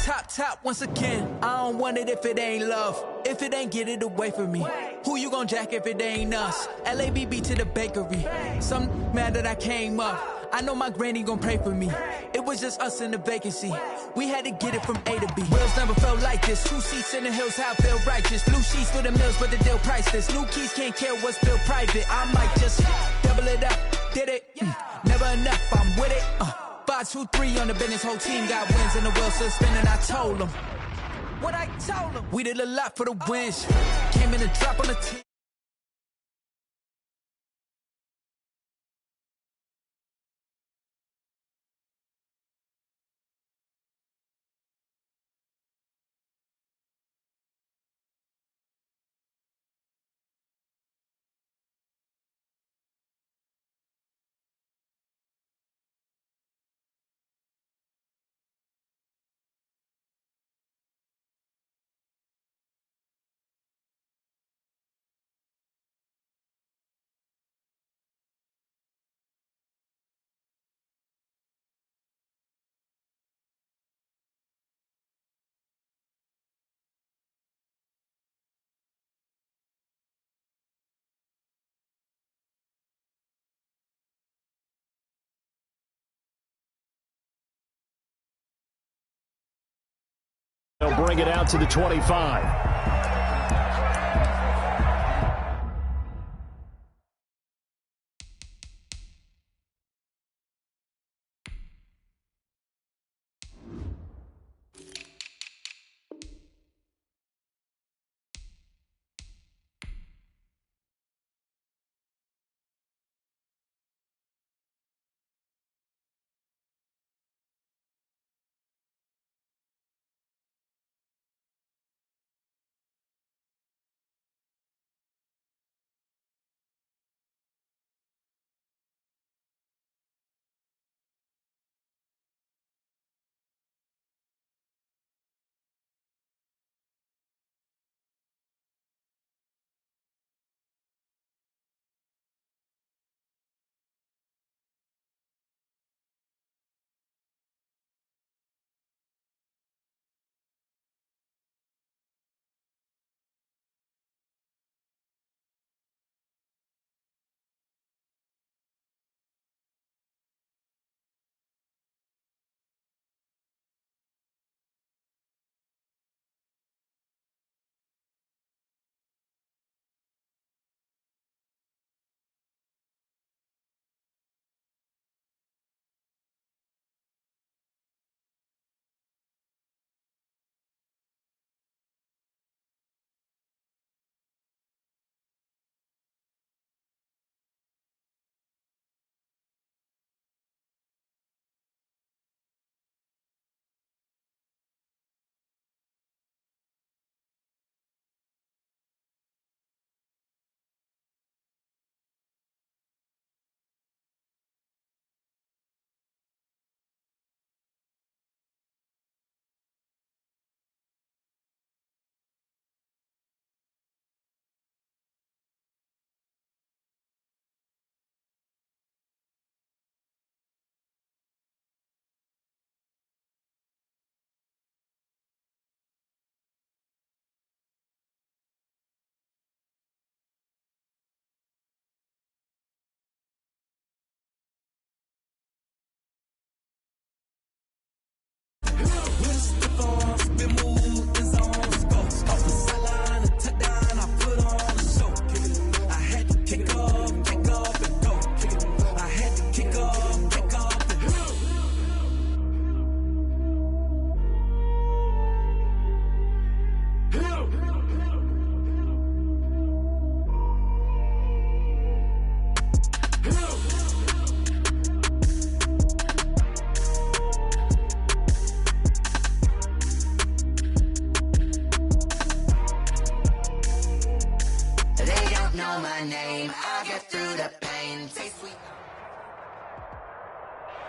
top once again. I don't want it if it ain't love. If it ain't, get it away from me. Who you gon' jack if it ain't us? LABB to the bakery. Some mad that I came up. I know my granny gon' pray for me. It was just us in the vacancy. We had to get it from A to B. Wheels never felt like this. 2 seats in the hills, how I feel righteous. Blue sheets for the mills, but the deal priceless. New keys can't care what's built private. I might just double it up. Did it? Never enough, I'm with it. 5, 2, 3 on the business. Whole team got wins and the wheels still spinning. I told them what I told them. We did a lot for the wins. Came in a drop on the team. They'll bring it out to the 25.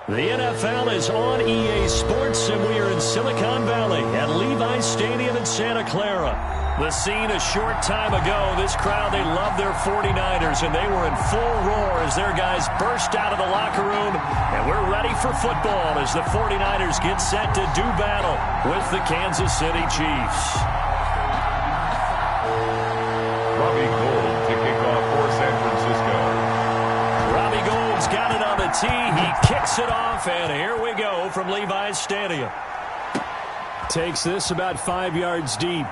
The NFL is on EA Sports, and we are in Silicon Valley at Levi's Stadium in Santa Clara. The scene a short time ago. This crowd, they love their 49ers, and they were in full roar as their guys burst out of the locker room. And we're ready for football as the 49ers get set to do battle with the Kansas City Chiefs. Robbie Gould to kick off for San Francisco. Robbie Gould's got it on the tee. He kicks it off, and here we go from Levi's Stadium. Takes this about 5 yards deep.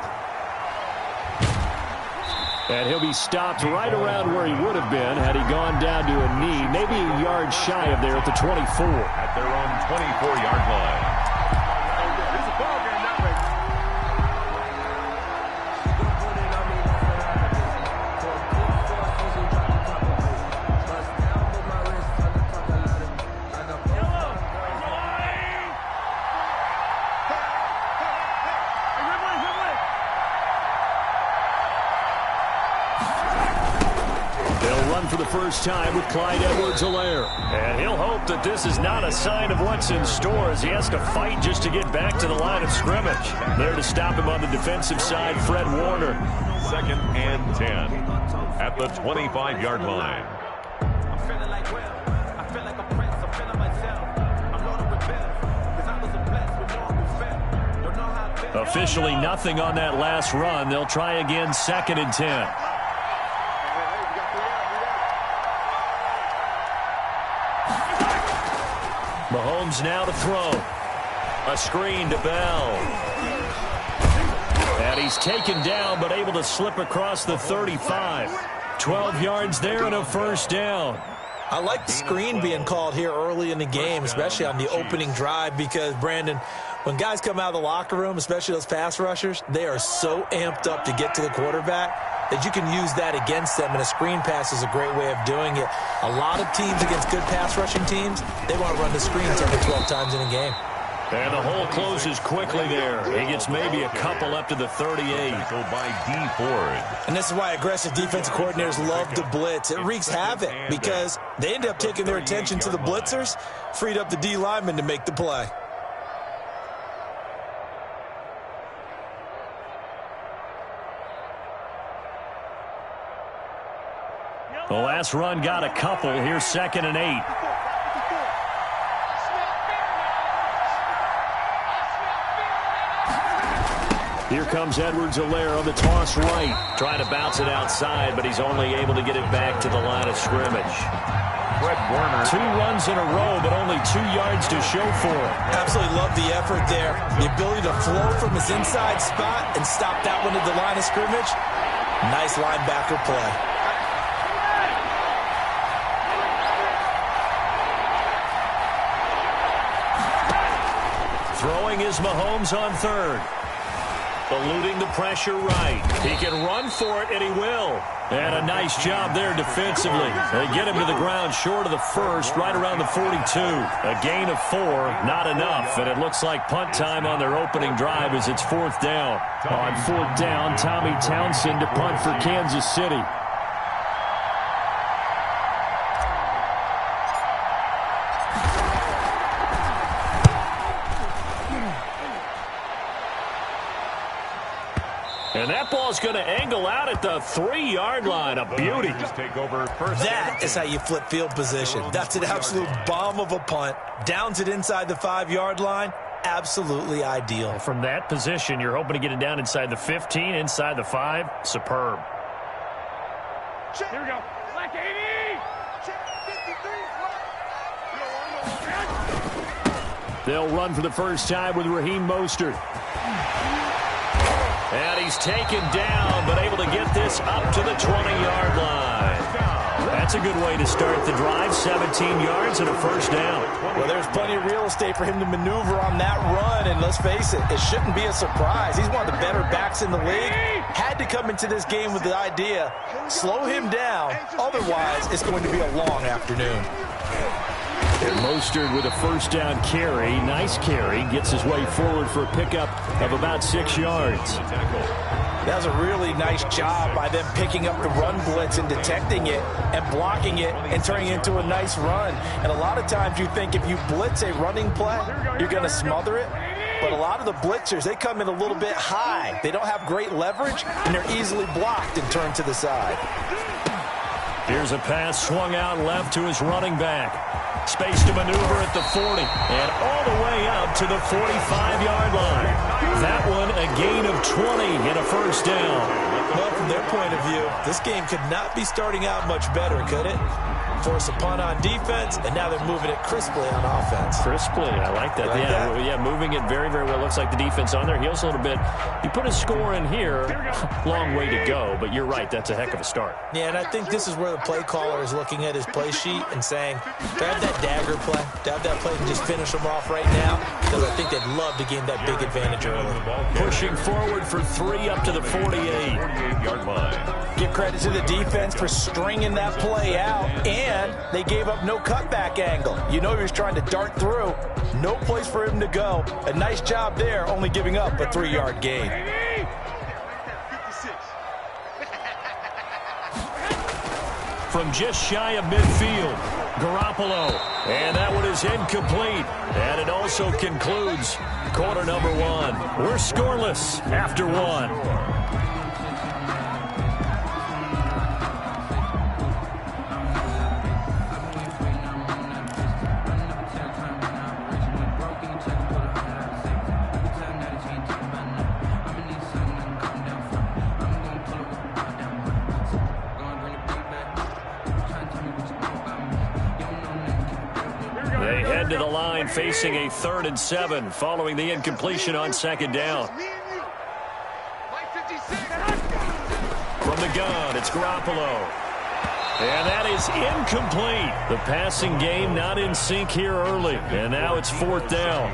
And he'll be stopped right around where he would have been had he gone down to a knee, maybe a yard shy of there at the 24. At their own 24-yard line. It's a ball game that way. For the first time with Clyde Edwards-Helaire. And he'll hope that this is not a sign of what's in store as he has to fight just to get back to the line of scrimmage. There to stop him on the defensive side, Fred Warner. 2nd and 10 at the 25-yard line. I'm feeling like I feel like a prince. I'm feeling myself. I'm loaded with bills because I was a blessed with no respect. Don't know how I feel. Officially nothing on that last run. They'll try again 2nd and 10. Mahomes now to throw. A screen to Bell. And he's taken down but able to slip across the 35. 12 yards there and a first down. I like the screen being called here early in the game, especially on the opening drive, because, Brandon, when guys come out of the locker room, especially those pass rushers, they are so amped up to get to the quarterback that you can use that against them, and a screen pass is a great way of doing it. A lot of teams against good pass rushing teams, they want to run the screen 10 to 12 times in a game. And the hole closes quickly there. He gets maybe a couple up to the 38. Go by D. Ford. And this is why aggressive defensive coordinators love to blitz. It wreaks havoc because they end up taking their attention to the blitzers, freed up the D lineman to make the play. The last run got a couple. Here's 2nd and 8. Here comes Edwards-Helaire on the toss right. Trying to bounce it outside, but he's only able to get it back to the line of scrimmage. Fred Warner. 2 runs in a row, but only 2 yards to show for it. Absolutely love the effort there. The ability to flow from his inside spot and stop that one at the line of scrimmage. Nice linebacker play. Throwing is Mahomes on 3rd. Eluding the pressure right. He can run for it, and he will. And a nice job there defensively. They get him to the ground short of the 1st, right around the 42. A gain of 4, not enough. And it looks like punt time on their opening drive as it's 4th down. On 4th down, Tommy Townsend to punt for Kansas City. And that ball's going to angle out at the 3-yard line. A beauty. That is how you flip field position. That's an absolute bomb of a punt. Downs it inside the 5-yard line. Absolutely ideal. From that position, you're hoping to get it down inside the 15, inside the 5. Superb. Here we go. Black 80. They'll run for the first time with Raheem Mostert. And he's taken down, but able to get this up to the 20-yard line. That's a good way to start the drive. 17 yards and a first down. Well, there's plenty of real estate for him to maneuver on that run, and let's face it, it shouldn't be a surprise. He's one of the better backs in the league. Had to come into this game with the idea, slow him down, otherwise it's going to be a long afternoon. And Mostert with a first down carry. Nice carry. Gets his way forward for a pickup of about 6 yards. That was a really nice job by them picking up the run blitz and detecting it and blocking it and turning it into a nice run. And a lot of times you think if you blitz a running play, you're going to smother it. but a lot of the blitzers, they come in a little bit high. They don't have great leverage, and they're easily blocked and turned to the side. Here's a pass swung out left to his running back. Space to maneuver at the 40, and all the way up to the 45-yard line. That one a gain of 20 and a first down. Well, from their point of view, this game could not be starting out much better, could it? Force a punt on defense, and now they're moving it crisply on offense. Crisply, I like that. Yeah, moving it very, very well. Looks like the defense on their heels a little bit. You put a score in here, long way to go, but you're right, that's a heck of a start. Yeah, and I think this is where the play caller is looking at his play sheet and saying, to have that dagger play, to have that play and just finish them off right now, because I think they'd love to gain that big advantage early. Pushing forward for 3 up to the 48-yard line. Give credit to the defense for stringing that play out, and they gave up no cutback angle. You know he was trying to dart through. No place for him to go. A nice job there, only giving up a 3-yard gain. From just shy of midfield, Garoppolo. And that one is incomplete. And it also concludes quarter number 1. We're scoreless after 1. To the line, facing a 3rd and 7 following the incompletion on 2nd down. From the gun, it's Garoppolo. And that is incomplete. The passing game not in sync here early. And now it's 4th down.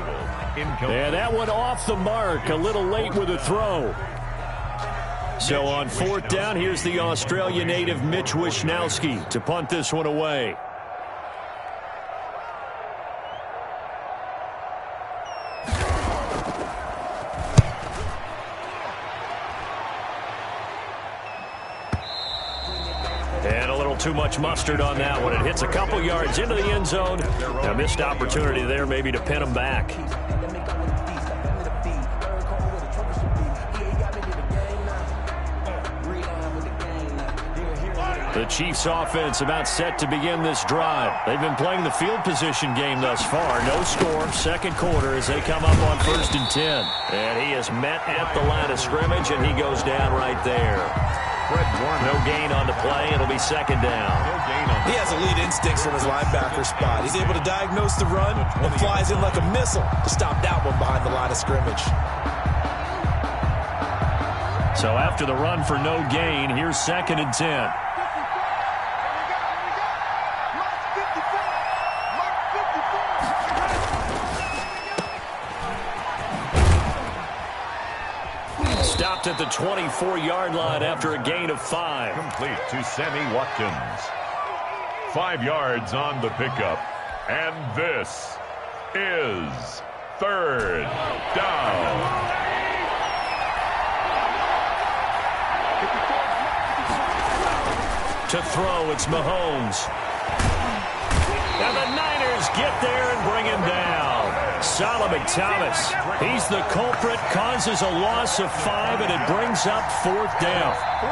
And that one off the mark, a little late with a throw. So on 4th down, here's the Australia native Mitch Wishnowski to punt this one away. Too much mustard on that one. It hits a couple yards into the end zone. A missed opportunity there maybe to pin them back. The Chiefs offense about set to begin this drive. They've been playing the field position game thus far. No score, 2nd quarter as they come up on 1st and 10. And he is met at the line of scrimmage, and he goes down right there. No gain on the play. It'll be 2nd down. He has elite instincts from his linebacker spot. He's able to diagnose the run and flies in like a missile to stop that one behind the line of scrimmage. So after the run for no gain, here's 2nd and 10. Stopped at the 24-yard line after a gain of 5. Complete to Sammy Watkins. 5 yards on the pickup. And this is 3rd down. To throw, it's Mahomes. And the Niners get there and bring him down. Solomon Thomas, he's the culprit, causes a loss of 5, and it brings up 4th down. 3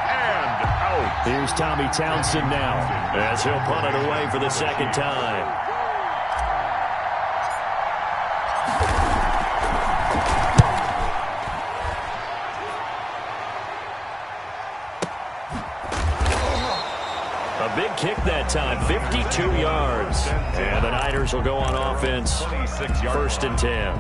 and out. Here's Tommy Townsend now, as he'll punt it away for the 2nd time. A big kick that time, 52 yards. And the Niners will go on offense, 1st and 10.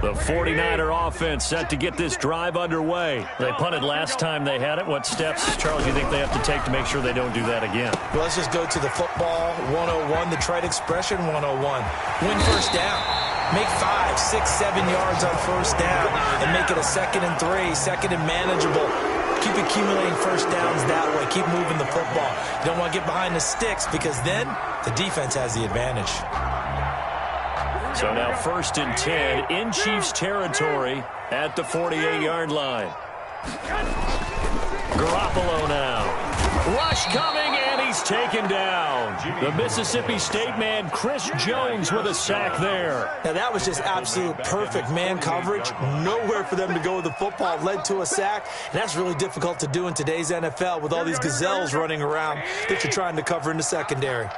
The 49er offense set to get this drive underway. They punted last time they had it. What steps, Charles, do you think they have to take to make sure they don't do that again? Well, let's just go to the football 101, the trite expression 101. Win 1st down. Make 5, 6, 7 yards on 1st down and make it a 2nd and 3, 2nd and manageable. Keep accumulating 1st downs that way. Keep moving the football. You don't want to get behind the sticks because then the defense has the advantage. So now 1st and 10 in Chiefs territory at the 48-yard line. Garoppolo now. Rush coming, and he he's taken down. The Mississippi State man, Chris Jones, with a sack there. Now, that was just absolute perfect man coverage. Nowhere for them to go with the football. Led to a sack. And that's really difficult to do in today's NFL with all these gazelles running around that you're trying to cover in the secondary.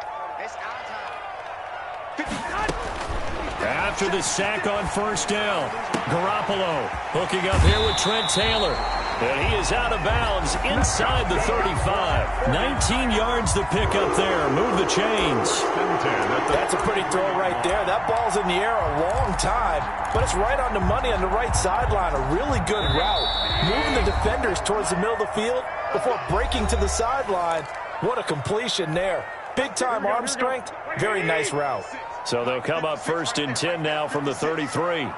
After the sack on first down, Garoppolo hooking up here with Trent Taylor. And he is out of bounds inside the 35. 19 yards to pick up there. Move the chains. That's a pretty throw right there. That ball's in the air a long time, but it's right on the money on the right sideline. A really good route. Moving the defenders towards the middle of the field before breaking to the sideline. What a completion there. Big-time arm strength. Very nice route. So they'll come up 1st and 10 now from the 33.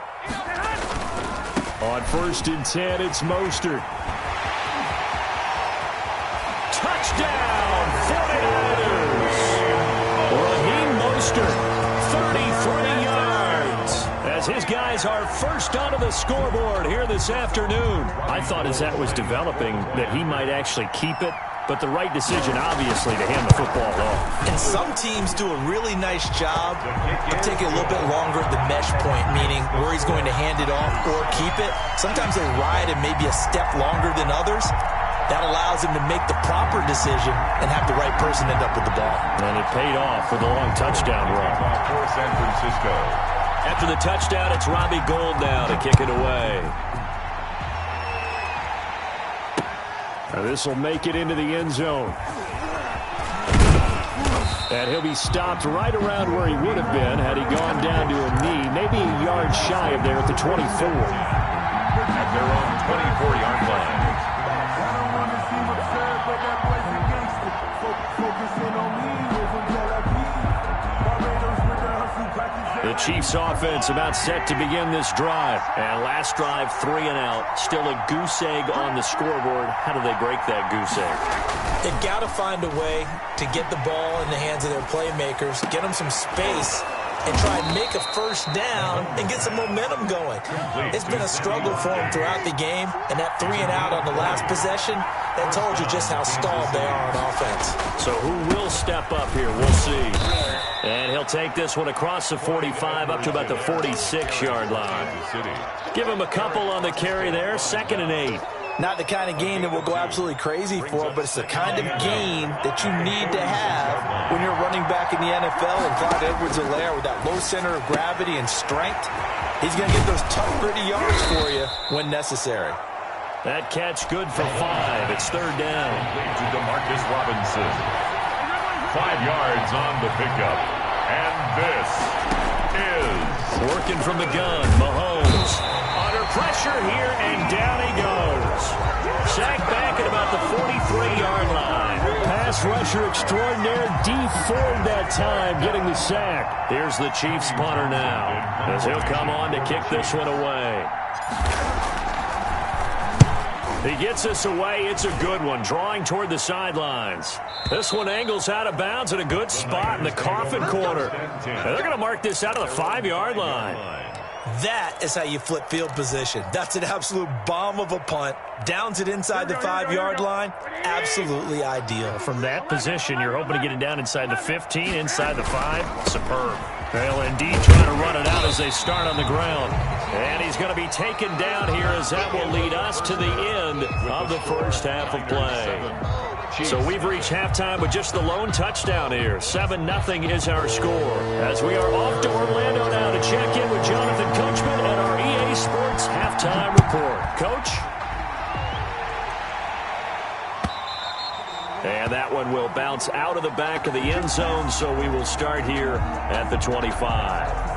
On 1st and 10, it's Mostert. Touchdown, 49ers. Raheem Mostert, 33 yards. As his guys are first onto the scoreboard here this afternoon. I thought as that was developing that he might actually keep it. But the right decision, obviously, to hand the football off. And some teams do a really nice job of taking a little bit longer at the mesh point, meaning where he's going to hand it off or keep it. Sometimes they ride it maybe a step longer than others. That allows him to make the proper decision and have the right person end up with the ball. And it paid off with a long touchdown run. For San Francisco. After the touchdown, it's Robbie Gould now to kick it away. This will make it into the end zone. And he'll be stopped right around where he would have been had he gone down to a knee, maybe a yard shy of there at the 24. At their own 24-yard line. The Chiefs offense about set to begin this drive. And last drive, 3 and out. Still a goose egg on the scoreboard. How do they break that goose egg? They've got to find a way to get the ball in the hands of their playmakers, get them some space, and try and make a first down and get some momentum going. It's been a struggle for them throughout the game, and that 3 and out on the last possession, that told you just how stalled they are on offense. So who will step up here? We'll see. And he'll take this one across the 45 up to about the 46-yard line. Give him a couple on the carry there. 2nd and 8. Not the kind of game that will go absolutely crazy for, but it's the kind of game that you need to have when you're running back in the NFL. And Clyde Edwards-Helaire with that low center of gravity and strength, he's going to get those tough, gritty yards for you when necessary. That catch good for 5. It's 3rd down. To DeMarcus Robinson. 5 yards on the pickup. And this is... Working from the gun, Mahomes. Under pressure here, and down he goes. Sacked back at about the 43-yard line. Pass rusher extraordinaire, D Ford that time, getting the sack. Here's the Chiefs punter now, as he'll come on to kick this one away. He gets this away. It's a good one, drawing toward the sidelines. This one angles out of bounds at a good spot in the coffin corner. And they're going to mark this out of the 5-yard line. That is how you flip field position. That's an absolute bomb of a punt. Downs it inside the 5-yard line. Absolutely ideal. From that position, you're hoping to get it down inside the 15, inside the 5. Superb. They'll indeed try to run it out as they start on the ground. And he's going to be taken down here as that will lead us to the end of the first half of play. So we've reached halftime with just the lone touchdown here. 7-0 is our score. As we are off to Orlando now to check in with Jonathan Coachman at our EA Sports Halftime Report. Coach? And that one will bounce out of the back of the end zone, so we will start here at the 25.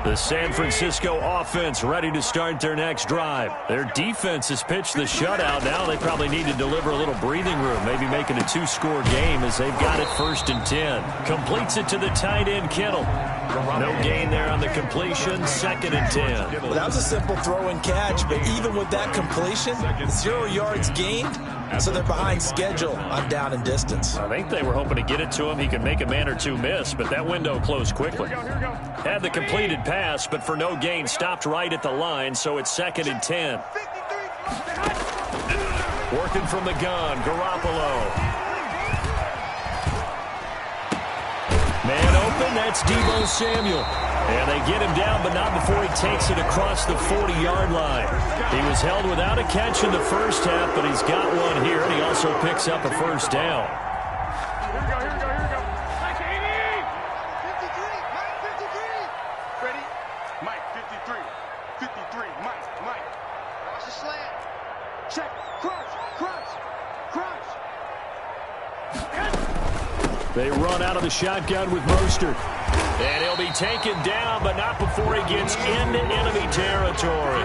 The San Francisco offense ready to start their next drive. Their defense has pitched the shutout. Now they probably need to deliver a little breathing room, maybe make it a 2-score game as they've got it 1st and 10. Completes it to the tight end, Kittle. No gain there on the completion, 2nd and 10. Well, that was a simple throw and catch, but even with that completion, 0 yards gained, so they're behind schedule on down and distance. I think they were hoping to get it to him. He could make a man or two miss, but that window closed quickly. Had the completed pass, but for no gain, stopped right at the line, so it's 2nd and 10. Working from the gun, Garoppolo. open. That's Deebo Samuel. And they get him down, but not before he takes it across the 40-yard line. He was held without a catch in the first half, but he's got one here, and he also picks up a first down. Here we go. Mike 80! 53, Mike 53. Ready? Mike 53. Mike. Watch the slant. Check. Crunch. They run out of the shotgun with Mostert. And he'll be taken down, but not before he gets into enemy territory.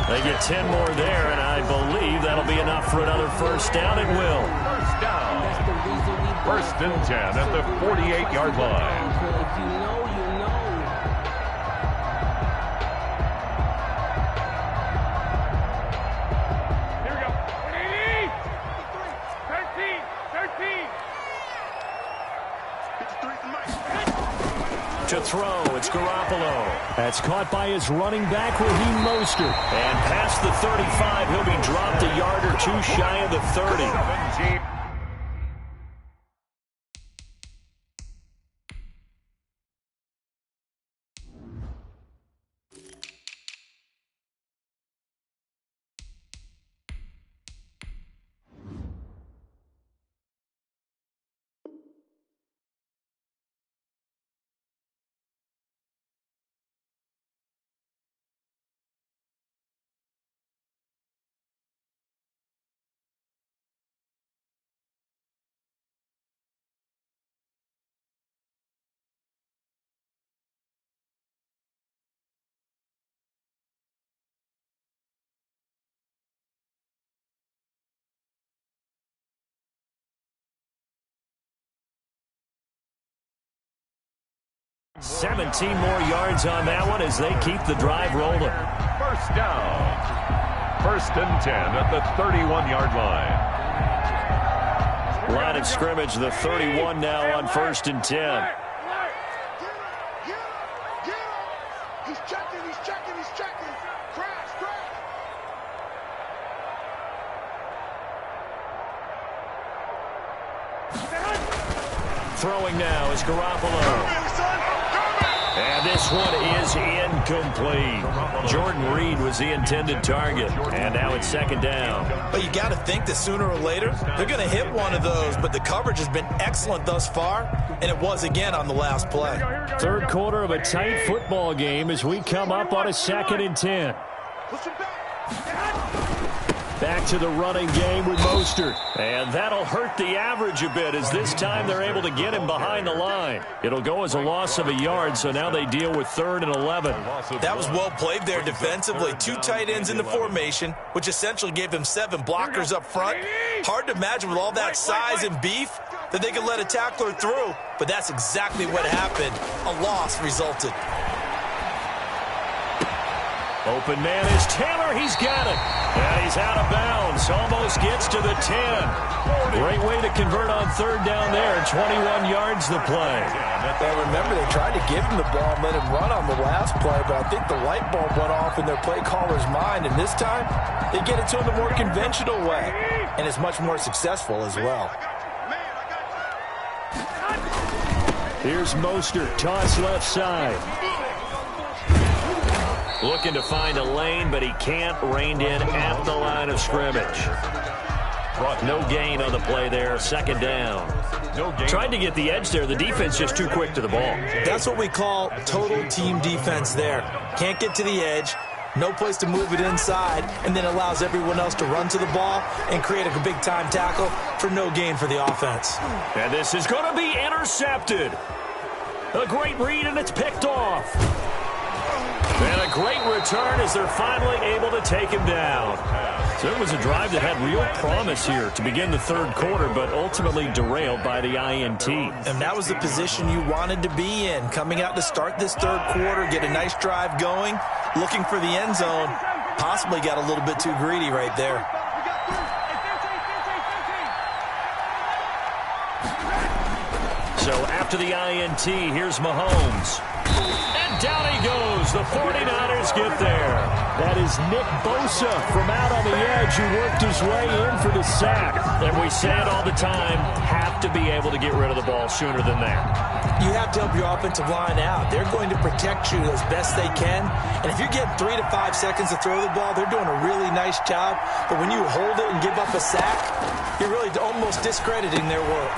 They get 10 more there, and I believe that'll be enough for another first down. It will. First down. First and 10 at the 48-yard line. To throw, it's Garoppolo. That's caught by his running back, Raheem Mostert. And past the 35, he'll be dropped a yard or two shy of the 30. 17. $17 more yards on that one as they keep the drive rolling. First down. First and 10 at the 31-yard line. Line of scrimmage, the 31 now on first and 10. Get him. He's checking. Crash. Throwing now is Garoppolo. And this one is incomplete. Jordan Reed was the intended target. And now it's second down. But you got to think that sooner or later, they're going to hit one of those. But the coverage has been excellent thus far, and it was again on the last play. Third quarter of a tight football game as we come up on a second and 10. Back to the running game with Mostert. And that'll hurt the average a bit as this time they're able to get him behind the line. It'll go as a loss of a yard, so now they deal with 3rd and 11. That was well played there defensively. 2 tight ends in the formation, which essentially gave them 7 blockers up front. Hard to imagine with all that size and beef that they could let a tackler through, but that's exactly what happened. A loss resulted. Open man is Taylor. He's got it. And he's out of bounds. Almost gets to the 10. Great way to convert on third down there. 21 yards the play. Well, remember, they tried to give him the ball and let him run on the last play, but I think the light bulb went off in their play caller's mind, and this time they get it to him the more conventional way, and it's much more successful as well. Here's Mostert. Toss left side. Looking to find a lane, but he can't. Reined in at the line of scrimmage. No gain on the play there. Second down. Tried to get the edge there. The defense just too quick to the ball. That's what we call total team defense there. Can't get to the edge. No place to move it inside, and then allows everyone else to run to the ball and create a big-time tackle for no gain for the offense. And this is going to be intercepted. A great read, and it's picked off. And a great return as they're finally able to take him down. So it was a drive that had real promise here to begin the third quarter, but ultimately derailed by the INT. And that was the position you wanted to be in, coming out to start this third quarter, get a nice drive going, looking for the end zone. Possibly got a little bit too greedy right there. So after the INT, here's Mahomes. And down he goes. The 49ers get there. That is Nick Bosa from out on the edge who worked his way in for the sack. And we say it all the time, have to be able to get rid of the ball sooner than that. You have to help your offensive line out. They're going to protect you as best they can. And if you're getting 3 to 5 seconds to throw the ball, they're doing a really nice job. But when you hold it and give up a sack, you're really almost discrediting their work.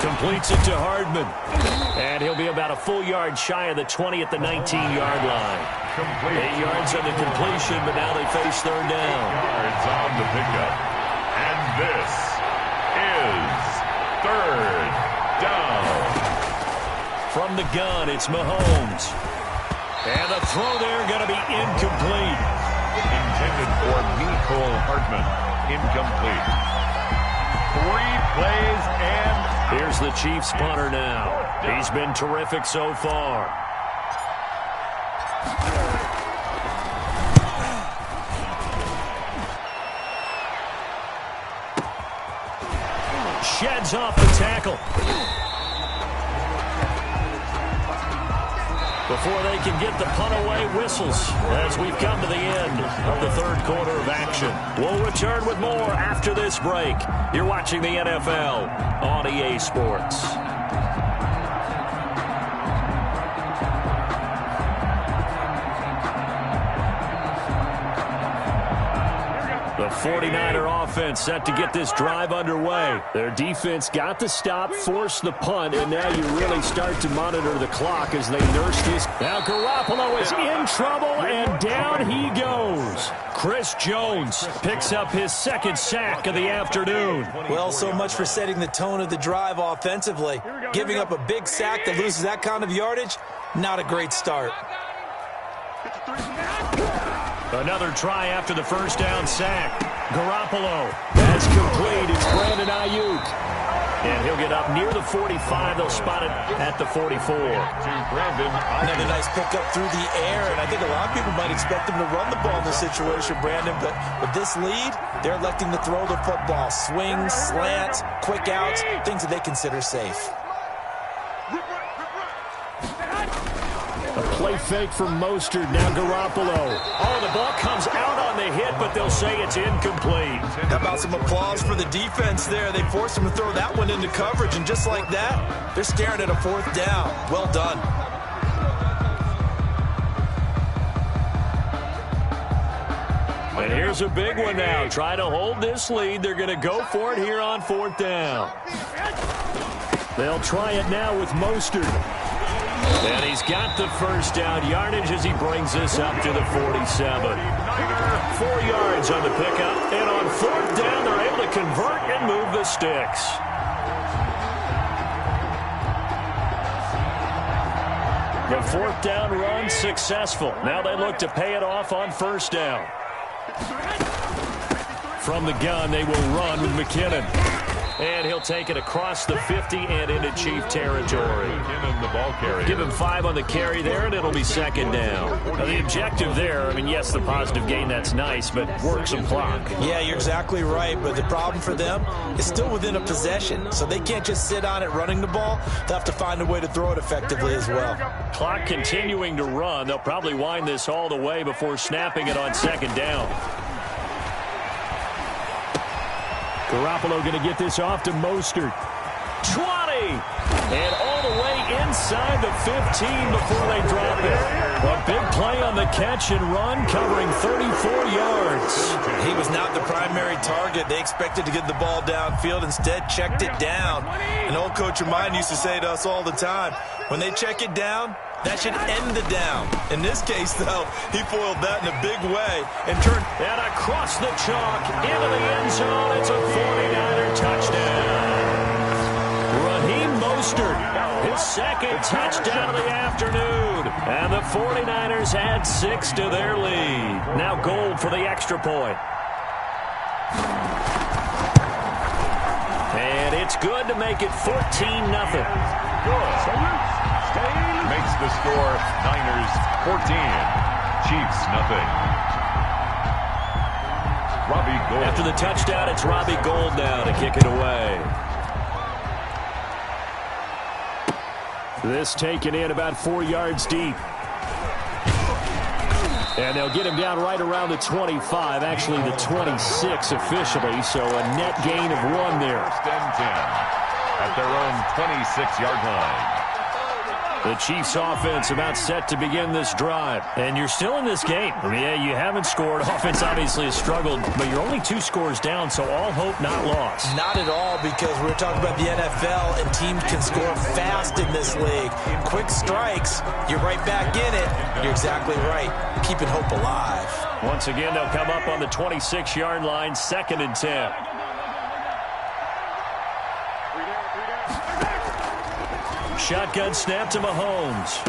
Completes it to Hardman. And he'll be about a full yard shy of the 20 at the 19-yard line. 8 yards on the completion, but now they face third down. 8 yards on the pickup. And this is third down. From the gun, it's Mahomes. And the throw there going to be incomplete. Intended for Nicole Hardman. Incomplete. 3 plays and... Here's the Chiefs punter now. He's been terrific so far. Sheds off the tackle. Before they can get the punt away, whistles as we've come to the end of the third quarter of action. We'll return with more after this break. You're watching the NFL on EA Sports. The 49er offense set to get this drive underway. Their defense got the stop, forced the punt, and now you really start to monitor the clock as they nurse this. Now Garoppolo is in trouble, and down he goes. Chris Jones picks up his second sack of the afternoon. Well, so much for setting the tone of the drive offensively. Giving up a big sack that loses that kind of yardage, not a great start. Another try after the first down sack. Garoppolo. That's complete. It's Brandon Ayuk. And he'll get up near the 45. They'll spot it at the 44. Another nice pickup through the air, and I think a lot of people might expect them to run the ball in this situation, Brandon, but with this lead, they're electing to throw the football. Swings, slants, quick outs, things that they consider safe. A play fake from Mostert. Now Garoppolo. Oh, the ball comes out on the hit, but they'll say it's incomplete. How about some applause for the defense there? They forced him to throw that one into coverage, and just like that, they're staring at a fourth down. Well done. And here's a big one now. Try to hold this lead. They're going to go for it here on fourth down. They'll try it now with Mostert. And he's got the first down yardage as he brings this up to the 47. 4 yards on the pickup. And on fourth down, they're able to convert and move the sticks. The fourth down run successful. Now they look to pay it off on first down. From the gun, they will run with McKinnon. And he'll take it across the 50 and into Chief territory. Give him 5 on the carry there, and it'll be second down. Now, the objective there, I mean, yes, the positive gain, that's nice, but work some clock. Yeah, you're exactly right, but the problem for them is still within a possession, so they can't just sit on it running the ball. They'll have to find a way to throw it effectively as well. Clock continuing to run. They'll probably wind this all the way before snapping it on second down. Garoppolo going to get this off to Mostert. 20! And all the way inside the 15 before they drop it. A big play on the catch and run, covering 34 yards. He was not the primary target. They expected to get the ball downfield. Instead, checked it down. An old coach of mine used to say to us all the time, when they check it down, that should end the down. In this case, though, he foiled that in a big way and turned. And across the chalk, into the end zone. It's a 49er touchdown. Raheem Mostert, his second touchdown of the afternoon. And the 49ers add 6 to their lead. Now Gold for the extra point. And it's good to make it 14-0. Good. Makes the score Niners 14, Chiefs nothing. Robbie Gould. After the touchdown, it's Robbie Gould now to kick it away. This taken in about 4 yards deep. And they'll get him down right around the 25, actually the 26 officially, so a net gain of 1 there. First and 10 at their own 26-yard line. The Chiefs offense about set to begin this drive. And you're still in this game. Yeah, you haven't scored. Offense obviously has struggled, but you're only 2 scores down, so all hope not lost. Not at all, because we're talking about the NFL, and teams can score fast in this league. Quick strikes, you're right back in it. You're exactly right. Keeping hope alive. Once again, they'll come up on the 26-yard line, 2nd and 10. Shotgun snap to Mahomes.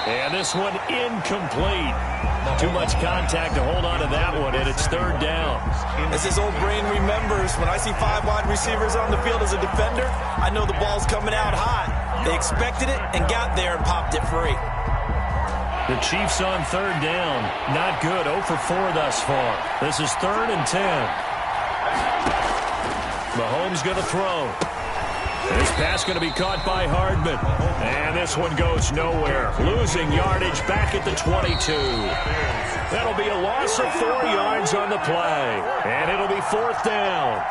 And this one incomplete. Too much contact to hold on to that one, and it's 3rd down. As his old brain remembers, when I see 5 wide receivers on the field as a defender, I know the ball's coming out hot. They expected it and got there and popped it free. The Chiefs on 3rd down. Not good. 0 for 4 thus far. This is 3rd and 10. Mahomes going to throw. This pass going to be caught by Hardman. And this one goes nowhere. Losing yardage back at the 22. That'll be a loss of 4 yards on the play. And it'll be 4th down.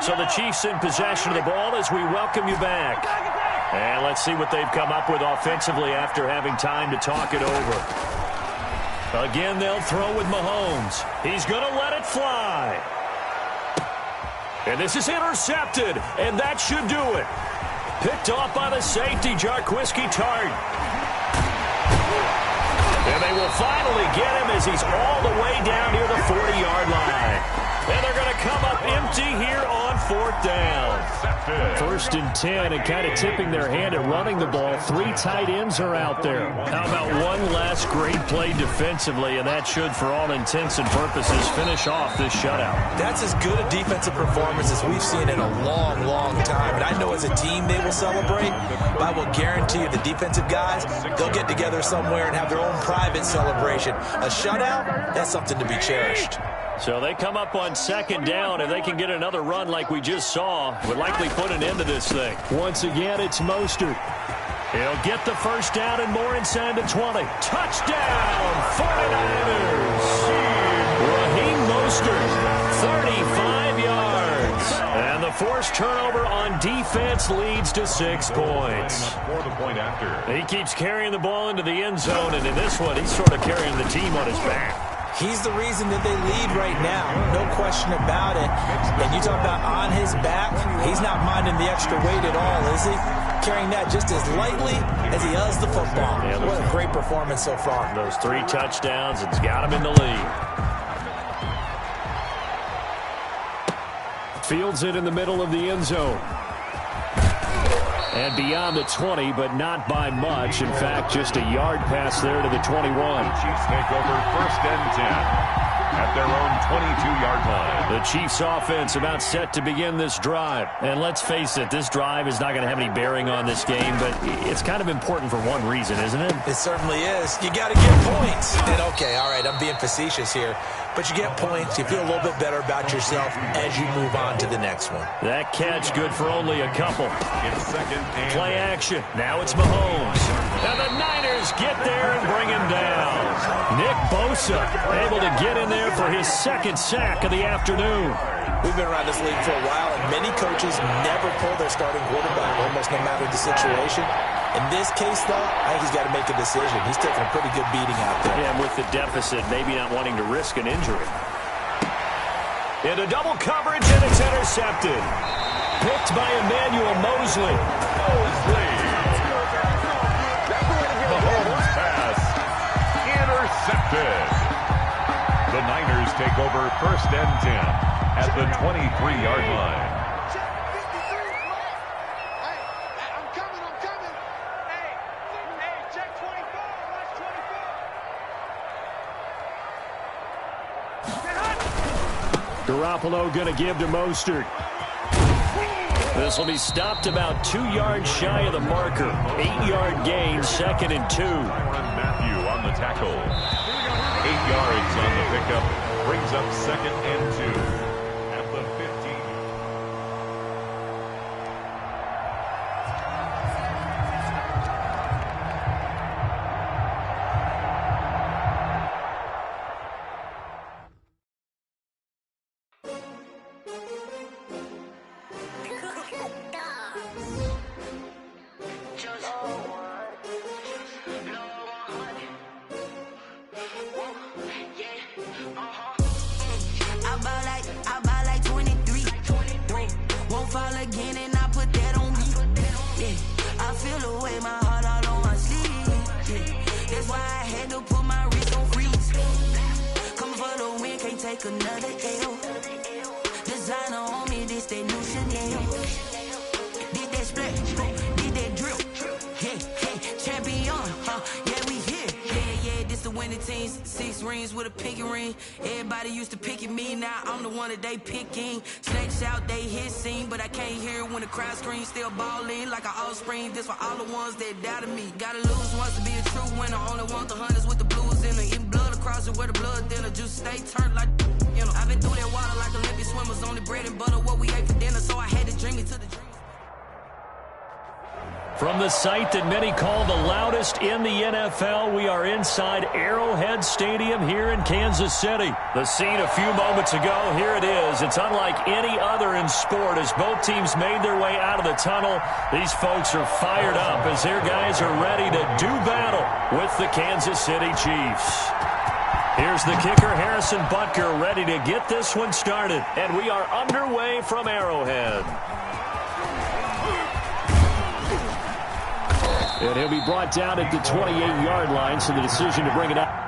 So the Chiefs in possession of the ball as we welcome you back. And let's see what they've come up with offensively after having time to talk it over. Again, they'll throw with Mahomes. He's going to let it fly. And this is intercepted, and that should do it. Picked off by the safety, Jarquiski Tart. And they will finally get him as he's all the way down near the 40-yard line. And they're going to come up empty here on 4th down. 1st and 10, and kind of tipping their hand at running the ball. 3 tight ends are out there. How about one last great play defensively, and that should, for all intents and purposes, finish off this shutout. That's as good a defensive performance as we've seen in a long, long time. And I know as a team they will celebrate, but I will guarantee you the defensive guys, they'll get together somewhere and have their own private celebration. A shutout, that's something to be cherished. So they come up on 2nd down. If they can get another run like we just saw, would likely put an end to this thing. Once again, it's Mostert. He'll get the 1st down and more inside the 20. Touchdown, 49ers. Raheem Mostert, 35 yards. And the forced turnover on defense leads to 6 points. For the point after. He keeps carrying the ball into the end zone, and in this one, he's sort of carrying the team on his back. He's the reason that they lead right now. No question about it. And you talk about on his back, he's not minding the extra weight at all, is he? Carrying that just as lightly as he does the football. Yeah, what a great performance so far. Those 3 touchdowns, it's got him in the lead. Fields it in the middle of the end zone. And beyond the 20, but not by much. In fact, just a yard pass there to the 21. Chiefs take over 1st and 10 at their own 22-yard line. The Chiefs offense about set to begin this drive. And let's face it, this drive is not going to have any bearing on this game, but it's kind of important for one reason, isn't it? It certainly is. You got to get points. And okay, all right, I'm being facetious here. But you get points, you feel a little bit better about yourself as you move on to the next one. That catch good for only a couple. It's 2nd and play action. Now it's Mahomes. And the Niners get there and bring him down. Nick Bosa able to get in there for his 2nd sack of the afternoon. We've been around this league for a while, and many coaches never pull their starting quarterback, almost no matter the situation. In this case, though, I think he's got to make a decision. He's taking a pretty good beating out there. Yeah, and with the deficit, maybe not wanting to risk an injury. Into double coverage, and it's intercepted. Picked by Emmanuel Mosley. Mahomes pass. Intercepted. The Niners take over 1st and 10 at the 23-yard line. Garoppolo going to give to Mostert. This will be stopped about 2 yards shy of the marker. 8-yard gain, 2nd and 2. Matthew on the tackle. 8 yards on the pickup. Brings up 2nd and 2 at the 15. like another L. Designer on me, this that new Chanel. Did that split, did that drill. Yeah, champion, yeah, we here. Yeah, this the winning teams. 6 rings with a pinky ring. Everybody used to pick at me, now I'm the one that they picking. Snakes out, they hit scene, but I can't hear it when the crowd screams. Still ballin' like an offspring. This for all the ones that doubted me. Gotta lose once to be a true winner. Only want the hunters with the blues in it. Getting blood across it where the blood thinner. Juice stay turned like, you know. I've been through that water like Olympic swimmers. Only bread and butter what we ate for dinner, so I had to dream it to the dream. From the site that many call the loudest in the NFL, we are inside Arrowhead Stadium here in Kansas City. The scene a few moments ago, here it is. It's unlike any other in sport. As both teams made their way out of the tunnel, these folks are fired up as their guys are ready to do battle with the Kansas City Chiefs. Here's the kicker, Harrison Butker, ready to get this one started. And we are underway from Arrowhead. And he'll be brought down at the 28-yard line, so the decision to bring it up.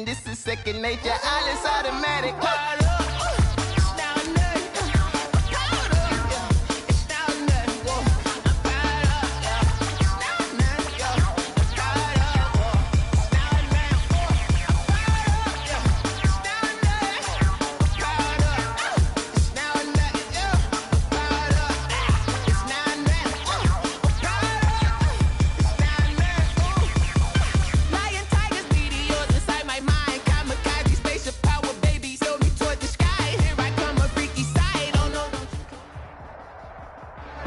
This is second nature, all is automatic.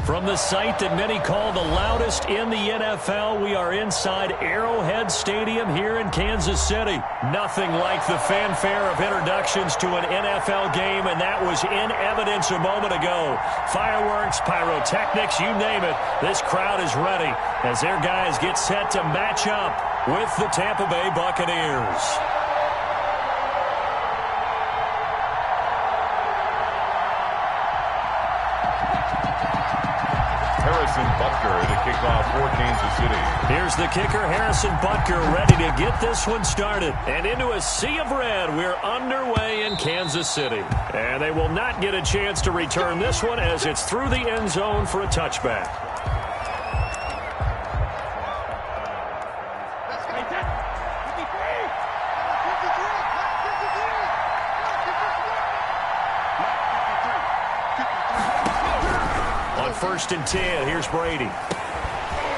From the site that many call the loudest in the NFL, we are inside Arrowhead Stadium here in Kansas City. Nothing like the fanfare of introductions to an NFL game, and that was in evidence a moment ago. Fireworks, pyrotechnics, you name it. This crowd is ready as their guys get set to match up with the Tampa Bay Buccaneers. Harrison Butker to kick off for Kansas City. Here's the kicker, Harrison Butker, ready to get this one started. And into a sea of red, we're underway in Kansas City. And they will not get a chance to return this one as it's through the end zone for a touchback. First and 10, here's Brady.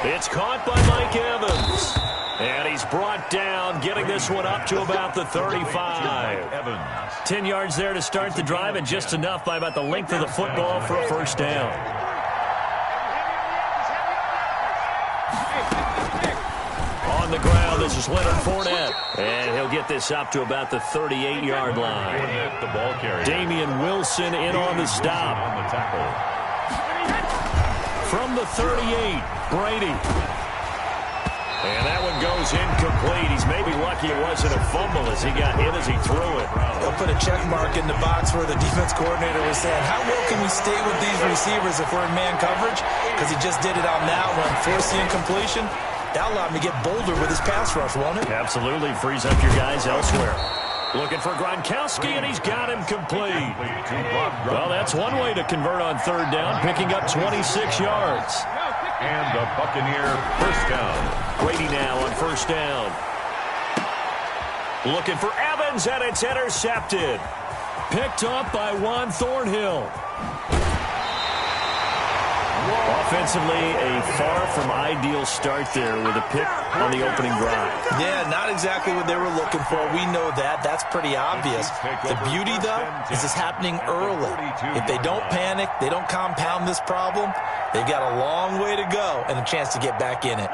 It's caught by Mike Evans. And he's brought down, getting this one up to about the 35. 10 yards there to start the drive, and just enough by about the length of the football for a first down. On the ground, this is Leonard Fournette. And he'll get this up to about the 38-yard line. The ball carrier. Damian Wilson in on the stop. On the tackle. From the 38, Brady. And that one goes incomplete. He's maybe lucky it wasn't a fumble as he got hit as he threw it. They'll put a check mark in the box where the defense coordinator was saying, how well can we stay with these receivers if we're in man coverage? Because he just did it on that one, forcing incompletion. That allowed him to get bolder with his pass rush, won't it? Absolutely. Frees up your guys elsewhere. Looking for Gronkowski, and he's got him complete. Well, that's one way to convert on third down, picking up 26 yards. And the Buccaneer first down. Brady now on first down. Looking for Evans, and it's intercepted. Picked up by Juan Thornhill. Offensively, a far from ideal start there with a pick on the opening drive. Yeah, not exactly what they were looking for. We know that. That's pretty obvious. The beauty, though, is it's happening early. If they don't panic, they don't compound this problem, they've got a long way to go and a chance to get back in it.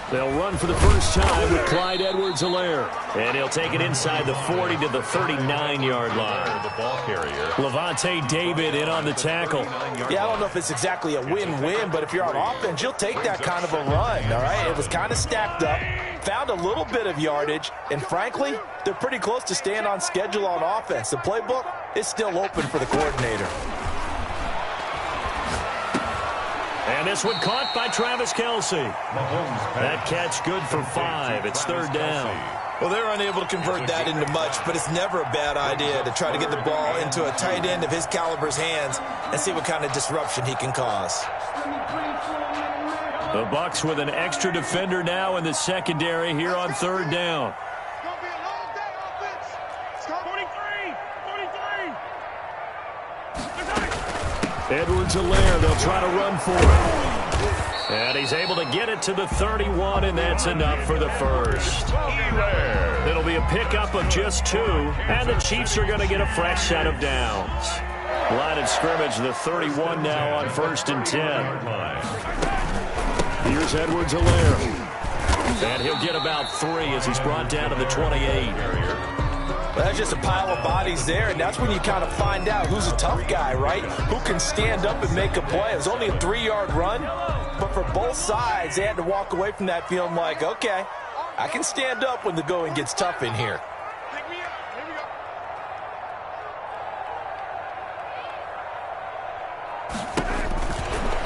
They'll run for the first time with Clyde Edwards-Helaire. And he'll take it inside the 40 to the 39-yard line. The ball carrier. Levante David in on the tackle. Yeah, I don't know if it's exactly a win-win, but if you're on offense, you'll take that kind of a run, all right? It was kind of stacked up, found a little bit of yardage, and frankly, they're pretty close to staying on schedule on offense. The playbook is still open for the coordinator. And this one caught by Travis Kelce. That catch good for 5. It's third down. Well, they're unable to convert that into much, but it's never a bad idea to try to get the ball into a tight end of his caliber's hands and see what kind of disruption he can cause. The Bucs with an extra defender now in the secondary here on third down. Edwards-Helaire, they'll try to run for it. And he's able to get it to the 31, and that's enough for the first. It'll be a pickup of just 2, and the Chiefs are going to get a fresh set of downs. Line of scrimmage, the 31 now on 1st and 10. Here's Edwards-Helaire. And he'll get about 3 as he's brought down to the 28. Well, that's just a pile of bodies there, and that's when you kind of find out who's a tough guy, right? Who can stand up and make a play. It was only a 3-yard run, but for both sides, they had to walk away from that feeling like, okay, I can stand up when the going gets tough in here.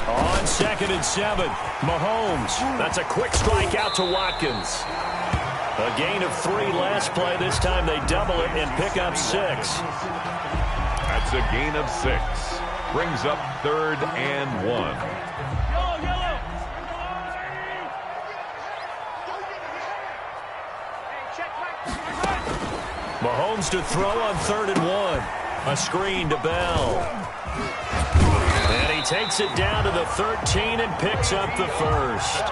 On 2nd and 7, Mahomes. That's a quick strike out to Watkins. A gain of 3 last play. This time they double it and pick up 6. That's a gain of 6. Brings up 3rd and 1. Mahomes to throw on 3rd and 1. A screen to Bell. And he takes it down to the 13 and picks up the first.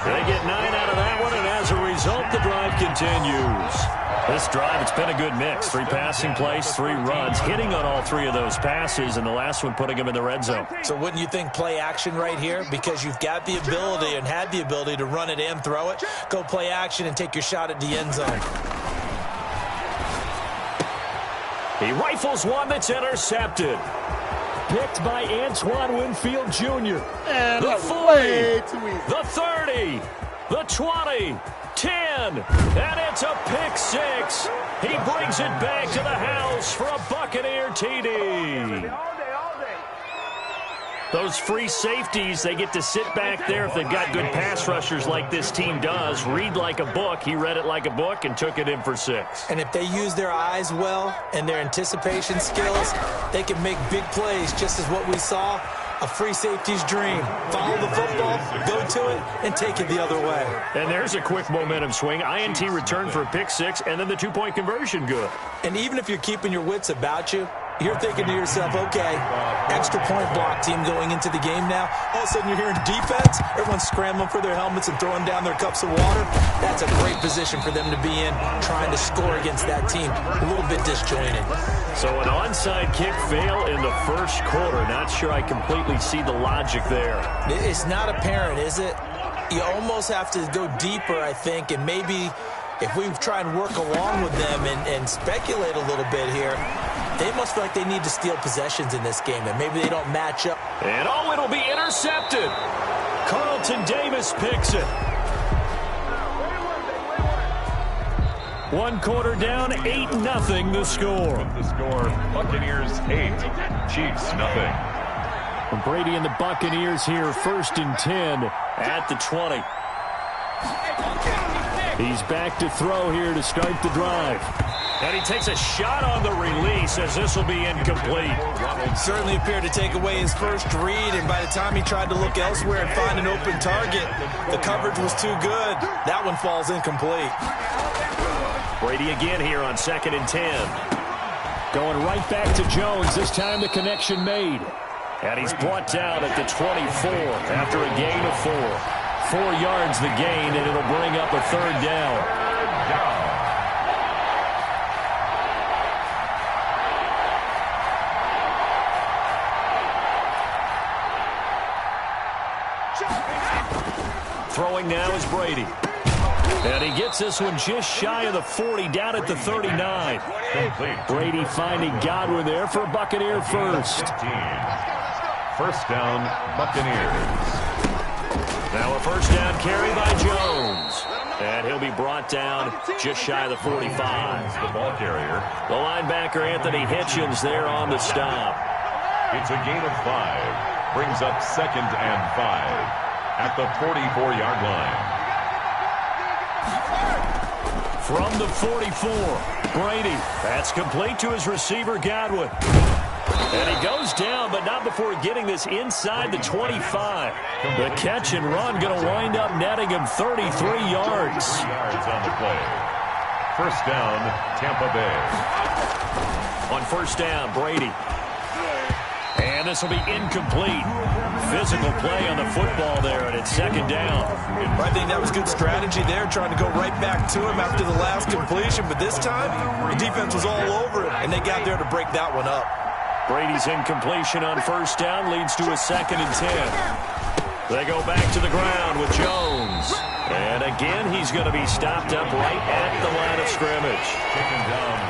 They get 9 out of that one, and as a result, the drive continues. This drive, it's been a good mix. 3 passing plays, 3 runs, hitting on all 3 of those passes, and the last one putting him in the red zone. So wouldn't you think play action right here? Because you've got the ability and had the ability to run it and throw it. Go play action and take your shot at the end zone. He rifles one that's intercepted. Picked by Antoine Winfield Jr. And the 40, the 30, the 20, 10, and it's a pick 6. He brings it back to the house for a Buccaneer TD. Those free safeties, they get to sit back there if they've got good pass rushers like this team does. Read like a book. He read it like a book and took it in for 6. And if they use their eyes well and their anticipation skills, they can make big plays, just as what we saw, a free safety's dream. Follow the football, go to it, and take it the other way. And there's a quick momentum swing. INT return for a pick 6, and then the 2-point conversion good. And even if you're keeping your wits about you, you're thinking to yourself, okay, extra point block team going into the game now. All of a sudden you're hearing defense. Everyone's scrambling for their helmets and throwing down their cups of water. That's a great position for them to be in, trying to score against that team. A little bit disjointed. So an onside kick fail in the first quarter. Not sure I completely see the logic there. It's not apparent, is it? You almost have to go deeper, I think, and maybe if we try and work along with them and speculate a little bit here, they must feel like they need to steal possessions in this game, and maybe they don't match up. And it'll be intercepted. Carlton Davis picks it. 1 quarter down, 8-0 the score. The score, Buccaneers 8, Chiefs 0. Brady and the Buccaneers here, 1st and 10 at the 20. He's back to throw here to start the drive. And he takes a shot on the release as this will be incomplete. Certainly appeared to take away his first read, and by the time he tried to look elsewhere and find an open target, the coverage was too good. That one falls incomplete. Brady again here on 2nd and 10. Going right back to Jones. This time the connection made. And he's brought down at the 24 after a gain of 4. 4 yards the gain, and it'll bring up a 3rd down. Throwing now is Brady. And he gets this one just shy of the 40, down at the 39. Brady finding Godwin there for a Buccaneer first. 1st down, Buccaneers. Now a 1st down carry by Jones. And he'll be brought down just shy of the 45. The ball carrier. The linebacker, Anthony Hitchens, there on the stop. It's a gain of 5. Brings up 2nd and 5 at the 44-yard line. From the 44, Brady. That's complete to his receiver, Godwin. And he goes down, but not before getting this inside the 25. The catch and run going to wind up netting him 33 yards. 3 yards on the play. 1st down, Tampa Bay. On 1st down, Brady. And this will be incomplete. Physical play on the football there, and it's 2nd down. I think that was good strategy there, trying to go right back to him after the last completion. But this time, the defense was all over it, and they got there to break that one up. Brady's incompletion on 1st down leads to a 2nd and 10. They go back to the ground with Jones. And again, he's going to be stopped up right at the line of scrimmage.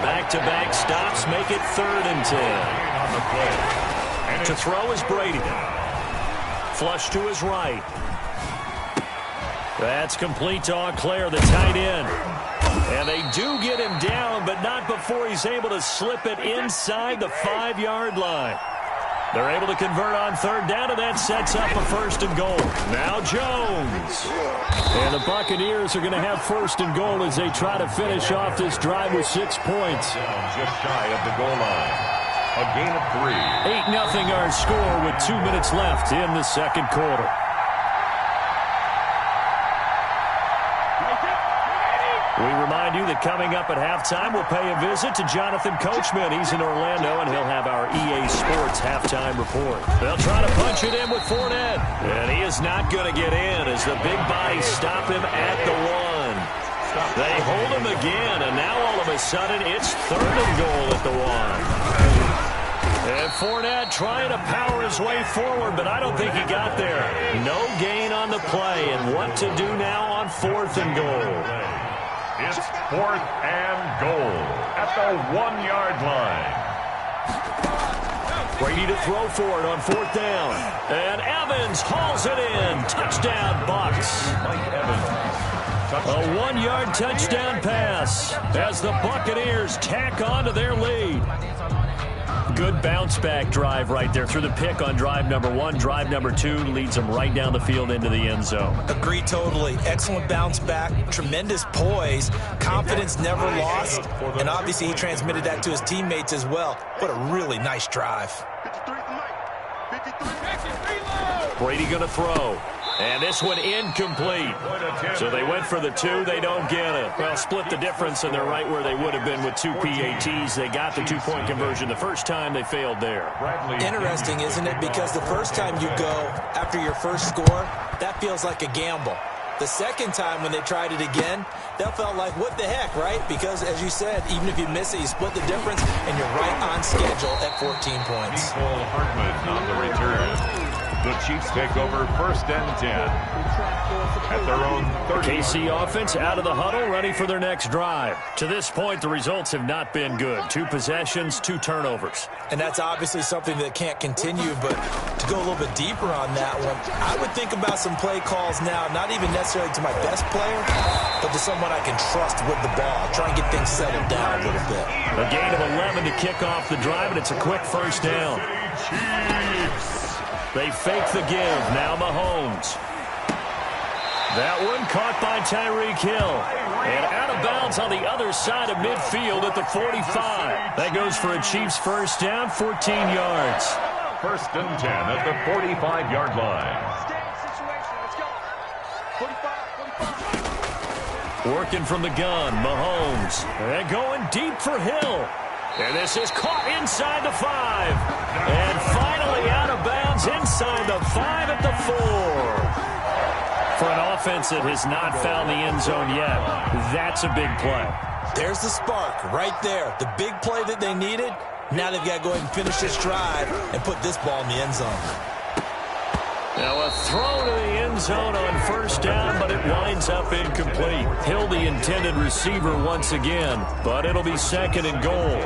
Back-to-back stops make it 3rd and 10. To throw is Brady. Flush to his right. That's complete to Auclair, the tight end. And they do get him down, but not before he's able to slip it inside the 5-yard line. They're able to convert on 3rd down, and that sets up a 1st and goal. Now Jones. And the Buccaneers are going to have 1st and goal as they try to finish off this drive with 6 points. Just shy of the goal line. A gain of 3. 8-0 our score with 2 minutes left in the 2nd quarter. We remind you that coming up at halftime, we'll pay a visit to Jonathan Coachman. He's in Orlando, and he'll have our EA Sports halftime report. They'll try to punch it in with Fournette. And he is not going to get in as the big bodies stop him at the 1. They hold him again, and now all of a sudden it's 3rd and goal at the 1. And Fournette trying to power his way forward, but I don't think he got there. No gain on the play, and what to do now on 4th and goal. It's 4th and goal at the 1-yard line. Brady to throw for it on 4th down. And Evans hauls it in. Touchdown, Bucs. A 1-yard touchdown pass as the Buccaneers tack on to their lead. Good bounce-back drive right there through the pick on drive number 1. Drive number 2 leads them right down the field into the end zone. Agree totally. Excellent bounce-back, tremendous poise, confidence never lost, and obviously he transmitted that to his teammates as well. What a really nice drive. Brady going to throw. And this one incomplete. So they went for the 2. They don't get it. Well, split the difference, and they're right where they would have been with 2 PATs. They got the 2-point conversion the first time. They failed there. Interesting, isn't it? Because the first time you go after your first score, that feels like a gamble. The second time when they tried it again, that felt like, what the heck, right? Because, as you said, even if you miss it, you split the difference, and you're right on schedule at 14 points. Hartman on the return. The Chiefs take over 1st and 10 at their own 30. KC offense out of the huddle, ready for their next drive. To this point, the results have not been good. 2 possessions, 2 turnovers. And that's obviously something that can't continue, but to go a little bit deeper on that one, I would think about some play calls now, not even necessarily to my best player, but to someone I can trust with the ball. Try and get things settled down a little bit. A gain of 11 to kick off the drive, and it's a quick first down. They fake the give. Now Mahomes. That one caught by Tyreek Hill. And out of bounds on the other side of midfield at the 45. That goes for a Chiefs first down, 14 yards. 1st and 10 at the 45-yard line. Working from the gun, Mahomes. And going deep for Hill. And this is caught inside the 5. And finally out of bounds inside the 5 at the 4. For an offense that has not found the end zone yet, that's a big play. There's the spark right there. The big play that they needed. Now they've got to go ahead and finish this drive and put this ball in the end zone. Now a throw to the end zone on first down, but it winds up incomplete. Hill the intended receiver once again, but it'll be 2nd and goal.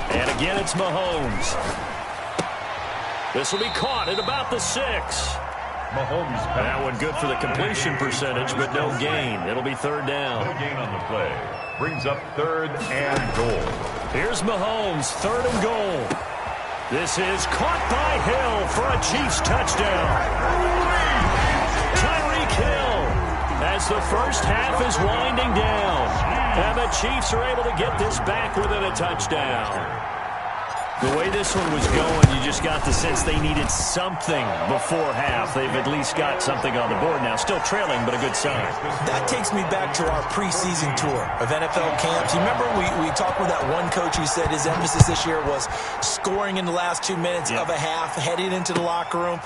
And again, it's Mahomes. This will be caught at about the 6. Mahomes. That one good for the completion percentage, but no gain. It'll be 3rd down. No gain on the play. Brings up 3rd and goal. Here's Mahomes, 3rd and goal. This is caught by Hill for a Chiefs touchdown. Tyreek Hill as the first half is winding down. And the Chiefs are able to get this back within a touchdown. The way this one was going, you just got the sense they needed something before half. They've at least got something on the board now. Still trailing, but a good sign. That takes me back to our preseason tour of NFL camps. You remember we talked with that one coach who said his emphasis this year was scoring in the last 2 minutes of a half, heading into the locker room.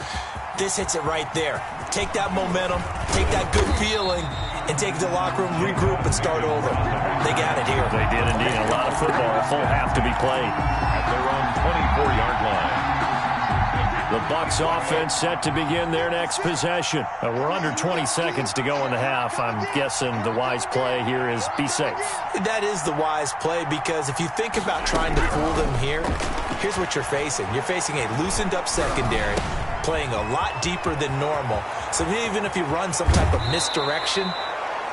This hits it right there. Take that momentum, take that good feeling, and take the locker room, regroup, and start over. They got it here. They did indeed. A lot of football, a full half to be played. At their own 24-yard line. The Bucs offense set to begin their next possession. We're under 20 seconds to go in the half. I'm guessing the wise play here is be safe. That is the wise play, because if you think about trying to fool them here, here's what you're facing. You're facing a loosened up secondary, playing a lot deeper than normal. So even if you run some type of misdirection,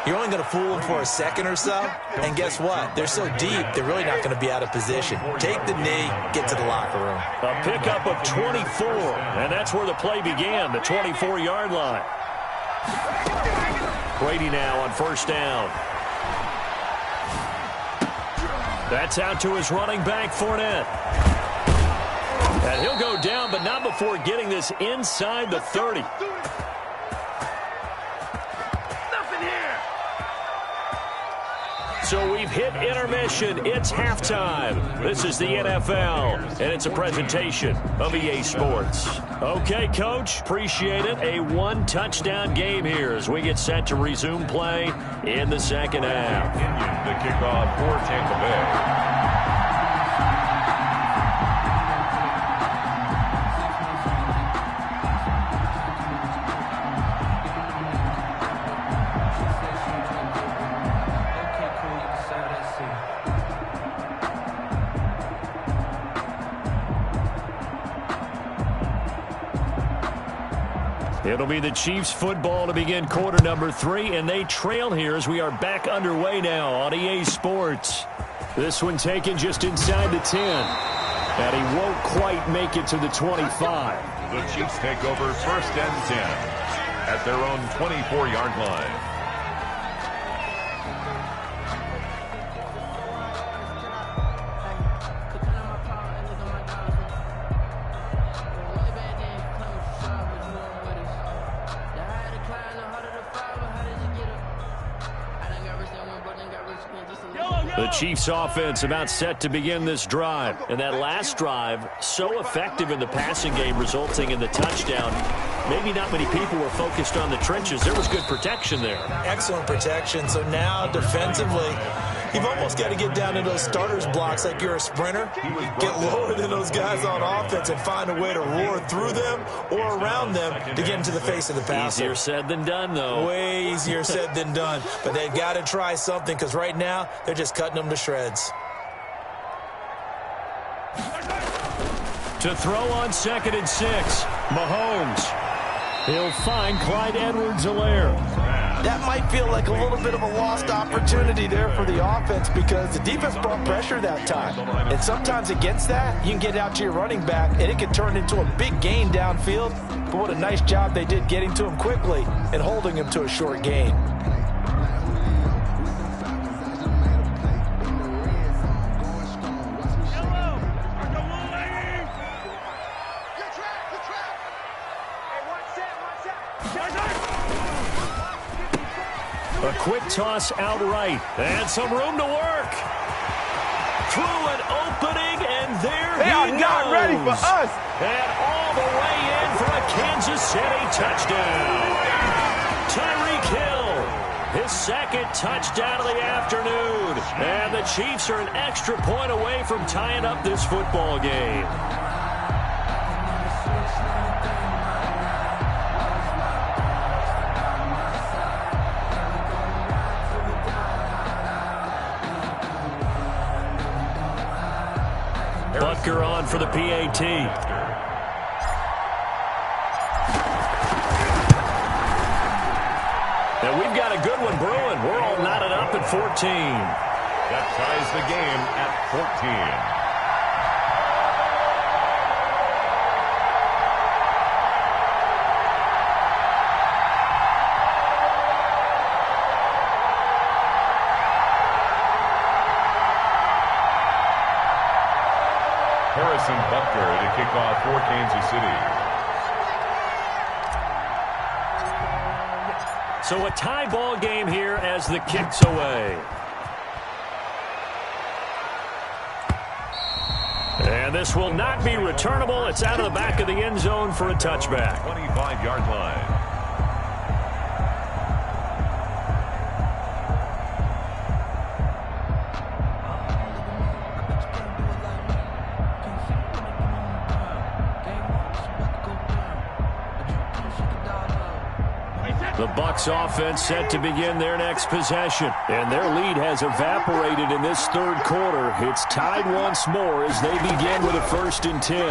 you're only going to fool them for a second or so. And guess what? They're so deep, they're really not going to be out of position. Take the knee, get to the locker room. A pickup of 24, and that's where the play began, the 24-yard line. Brady now on first down. That's out to his running back, Fournette. And he'll go down, but not before getting this inside the 30. So we've hit intermission. It's halftime. This is the NFL, and it's a presentation of EA Sports. Okay, Coach, appreciate it. A one-touchdown game here as we get set to resume play in the second half. The kickoff for Tampa Bay. It'll be the Chiefs football to begin quarter number 3, and they trail here as we are back underway now on EA Sports. This one taken just inside the 10, and he won't quite make it to the 25. The Chiefs take over first and 10 at their own 24-yard line. Yo, The Chiefs offense about set to begin this drive. And that last drive, so effective in the passing game, resulting in the touchdown. Maybe not many people were focused on the trenches. There was good protection there. Excellent protection. So now defensively, you've almost got to get down into those starters blocks like you're a sprinter. Get lower than those guys on offense and find a way to roar through them or around them to get into the face of the passer. Easier said than done, though. Way easier said than done. But they've got to try something because right now they're just cutting them to shreds. To throw on 2nd and 6, Mahomes. He'll find Clyde Edwards-Helaire. That might feel like a little bit of a lost opportunity there for the offense because the defense brought pressure that time. And sometimes against that, you can get out to your running back, and it can turn into a big gain downfield. But what a nice job they did getting to him quickly and holding him to a short gain. A quick toss outright, and some room to work. Through an opening, and there he goes. They are not ready for us. And all the way in for a Kansas City touchdown. Tyreek Hill, his 2nd touchdown of the afternoon. And the Chiefs are an extra point away from tying up this football game. Butker on for the PAT. And we've got a good one brewing. We're all knotted up at 14. That ties the game at 14. Harrison Butker to kick off for Kansas City. So a tie ball game here as the kick's away. And this will not be returnable. It's out of the back of the end zone for a touchback. 25-yard line. The Bucs offense set to begin their next possession. And their lead has evaporated in this 3rd quarter. It's tied once more as they begin with a 1st and 10.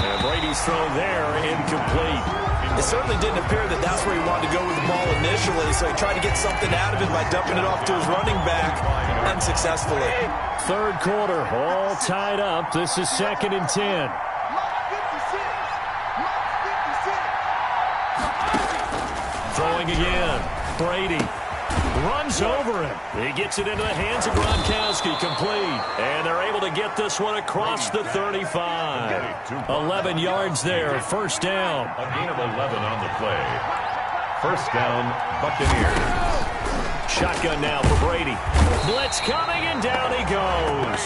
And Brady's throw there, incomplete. It certainly didn't appear that that's where he wanted to go with the ball initially, so he tried to get something out of it by dumping it off to his running back unsuccessfully. 3rd quarter, all tied up. This is 2nd and 10. Throwing again. Brady runs over him. He gets it into the hands of Gronkowski, complete. And they're able to get this one across the 35. 11 yards there, 1st down. A gain of 11 on the play. 1st down, Buccaneers. Shotgun now for Brady. Blitz coming, and down he goes.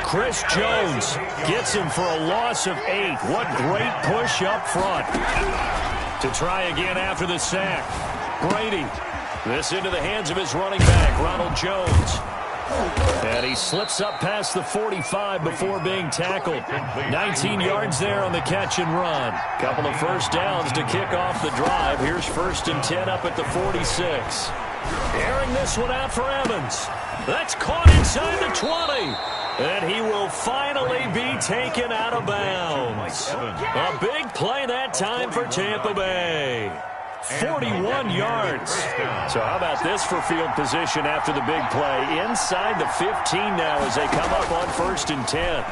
Chris Jones gets him for a loss of 8. What great push up front. To try again after the sack. Brady. This into the hands of his running back, Ronald Jones. And he slips up past the 45 before being tackled. 19 yards there on the catch and run. Couple of 1st downs to kick off the drive. Here's 1st and 10 up at the 46. Airing this one out for Evans. That's caught inside the 20. And he will finally be taken out of bounds. A big play that time for Tampa Bay. 41 yards. So how about this for field position after the big play? Inside the 15 now as they come up on 1st and 10.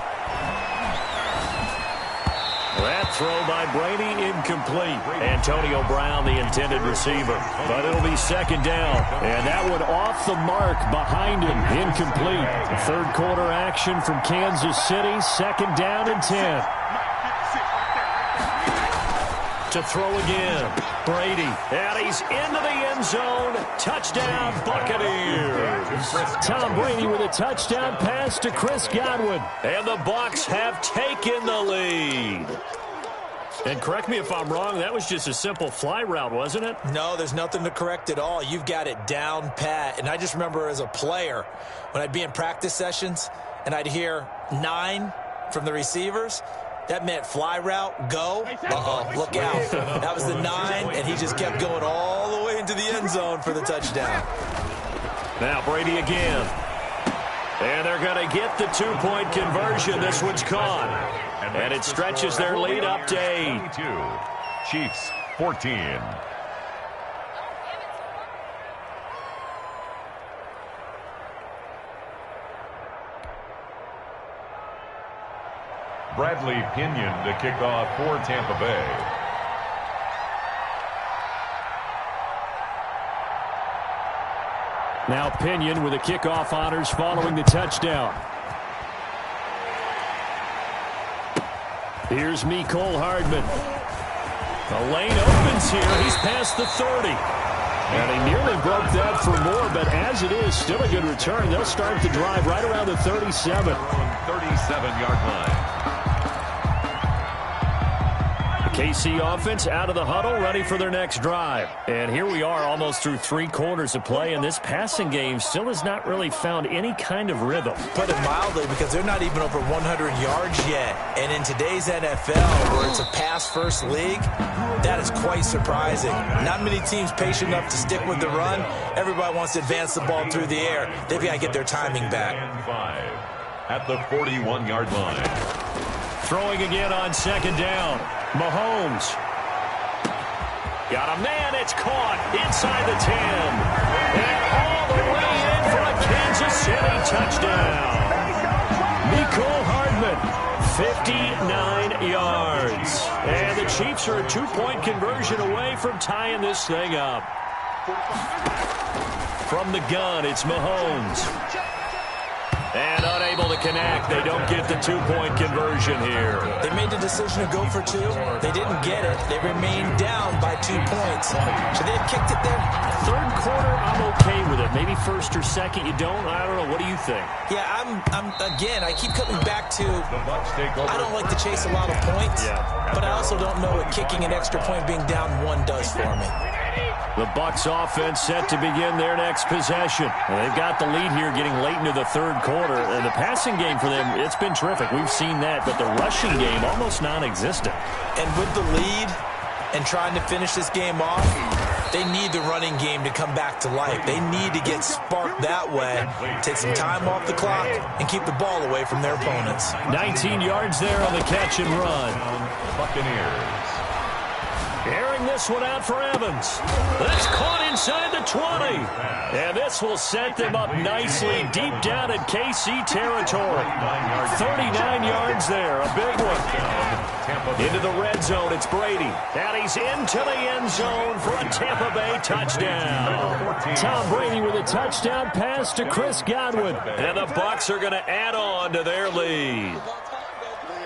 That throw by Brady incomplete. Antonio Brown, the intended receiver. But it'll be 2nd down. And that one off the mark behind him. Incomplete. 3rd quarter action from Kansas City. 2nd down and 10. To throw again. Brady. And he's into the end zone. Touchdown, Buccaneers. Tom Brady with a touchdown pass to Chris Godwin. And the Bucs have taken the lead. And correct me if I'm wrong, that was just a simple fly route, wasn't it? No, there's nothing to correct at all. You've got it down pat. And I just remember as a player, when I'd be in practice sessions and I'd hear 9 from the receivers, that meant fly route, go. Uh-oh, look out. That was the 9, and he just kept going all the way into the end zone for the touchdown. Now Brady again. And they're going to get the 2-point conversion. This one's caught. And it stretches their lead up to 8. Chiefs 14. Bradley Pinion to kick off for Tampa Bay. Now Pinion with the kickoff honors following the touchdown. Here's Mecole Hardman. The lane opens here. He's past the 30. And he nearly broke that for more, but as it is, still a good return. They'll start the drive right around the 37. 37-yard line. KC offense out of the huddle, ready for their next drive. And here we are almost through 3 quarters of play, and this passing game still has not really found any kind of rhythm. Put it mildly, because they're not even over 100 yards yet. And in today's NFL, where it's a pass-first league, that is quite surprising. Not many teams patient enough to stick with the run. Everybody wants to advance the ball through the air. They've got to get their timing back. 5 at the 41-yard line. Throwing again on second down. Mahomes. Got a man. It's caught inside the 10. And all the way in for a Kansas City touchdown. Mecole Hardman, 59 yards. And the Chiefs are a 2-point conversion away from tying this thing up. From the gun, it's Mahomes. And unable to connect. They don't get the 2-point conversion here. They made the decision to go for 2. They didn't get it. They remained down by 2 points. Should they have kicked it there? Third quarter, I'm okay with it. Maybe first or second, you don't. I don't know. What do you think? Yeah, again, I keep coming back to, I don't like to chase a lot of points, but I also don't know what kicking an extra point being down 1 does for me. The Bucs offense set to begin their next possession. And they've got the lead here getting late into the third quarter. And the passing game for them, it's been terrific. We've seen that, but the rushing game almost non-existent. And with the lead and trying to finish this game off, they need the running game to come back to life. They need to get sparked that way, take some time off the clock, and keep the ball away from their opponents. 19 yards there on the catch and run. Buccaneers. Airing this one out for Evans. That's caught inside the 20. And this will set them up nicely deep down in KC territory. 39 yards there, a big one. Into the red zone, it's Brady. And he's into the end zone for a Tampa Bay touchdown. Tom Brady with a touchdown pass to Chris Godwin. And the Bucs are going to add on to their lead.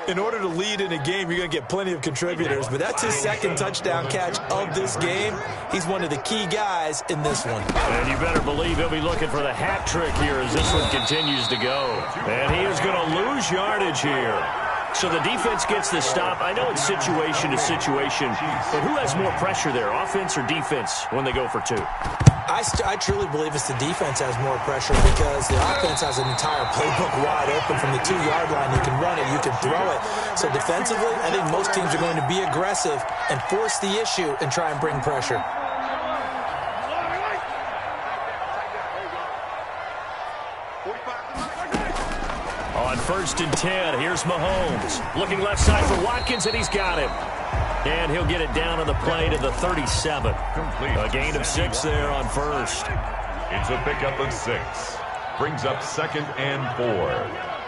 In order to lead in a game, you're going to get plenty of contributors, but that's his second touchdown catch of this game. He's one of the key guys in this one. And you better believe he'll be looking for the hat trick here as this one continues to go. And he is going to lose yardage here. So the defense gets the stop. I know it's situation to situation, but who has more pressure there, offense or defense, when they go for 2? I truly believe it's the defense has more pressure because the offense has an entire playbook wide open from the 2-yard line. You can run it, you can throw it. So defensively, I think most teams are going to be aggressive and force the issue and try and bring pressure. On 1st and 10, here's Mahomes. Looking left side for Watkins, and he's got him. And he'll get it down on the play to the 37. A gain of 6 there on first. It's a pickup of 6. Brings up 2nd and 4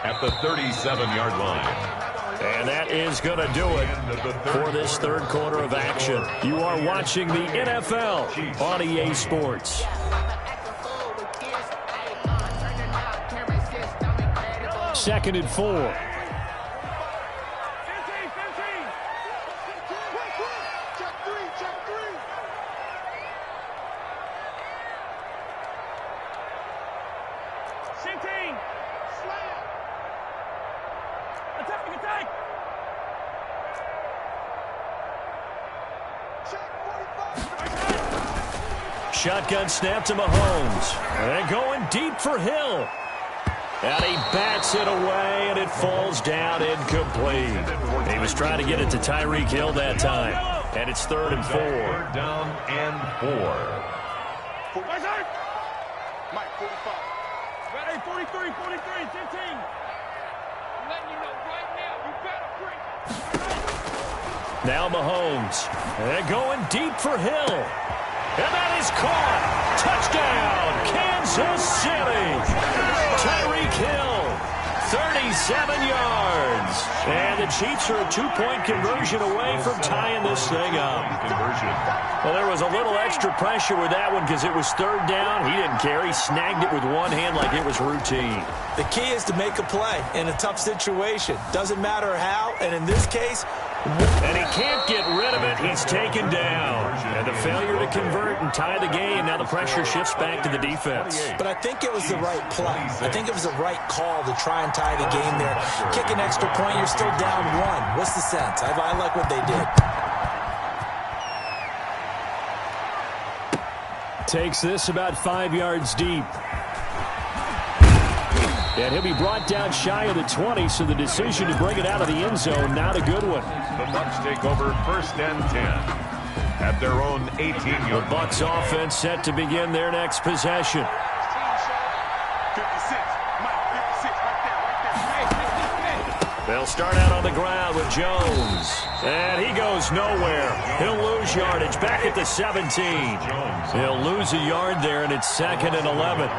at the 37-yard line. And that is going to do it for this third quarter of action. You are watching the NFL on EA Sports. Second and 4. Shotgun snap to Mahomes. And going deep for Hill. And he bats it away, and it falls down incomplete. He was trying to get it to Tyreek Hill that time. And it's 3rd and 4. Third down and 4. Mike, 45. Ready, 43, 15. Letting you know right now, you better bring. Now Mahomes. And going deep for Hill. And that is caught. Touchdown, Kansas City. Tyreek Hill, 37 yards. And the Chiefs are a 2-point conversion away from tying this thing up. Well, there was a little extra pressure with that one because it was 3rd down. He didn't care. He snagged it with one hand like it was routine. The key is to make a play in a tough situation. Doesn't matter how, and in this case, and he can't get rid of it. He's taken down. And the failure to convert and tie the game. Now the pressure shifts back to the defense. But I think it was the right play. I think it was the right call to try and tie the game there. Kick an extra point, you're still down 1. What's the sense? I like what they did. Takes this about 5 yards deep. And he'll be brought down shy of the 20, so the decision to bring it out of the end zone, not a good one. The Bucs take over 1st and 10 at their own 18-yard. The Bucs offense set to begin their next possession. 56. Mike, 56, right there. They'll start out on the ground with Jones. And he goes nowhere. He'll lose yardage back at the 17. He'll lose a yard there, and it's 2nd and 11.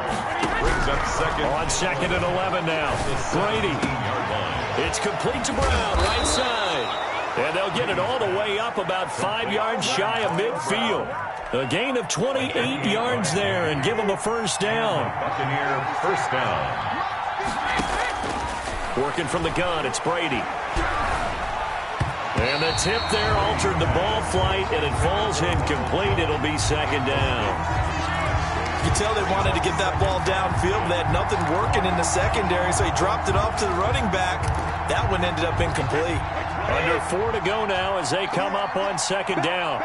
Brings up second. On 2nd and 11 now. Brady. It's complete to Brown, right side. And they'll get it all the way up about 5 yards shy of midfield. A gain of 28 yards there and give them a 1st down. Buccaneer 1st down. Working from the gun, it's Brady. And the tip there altered the ball flight, and it falls incomplete. It'll be 2nd down. You can tell they wanted to get that ball downfield. They had nothing working in the secondary, so he dropped it off to the running back. That one ended up incomplete. Under 4 to go now as they come up on 2nd down.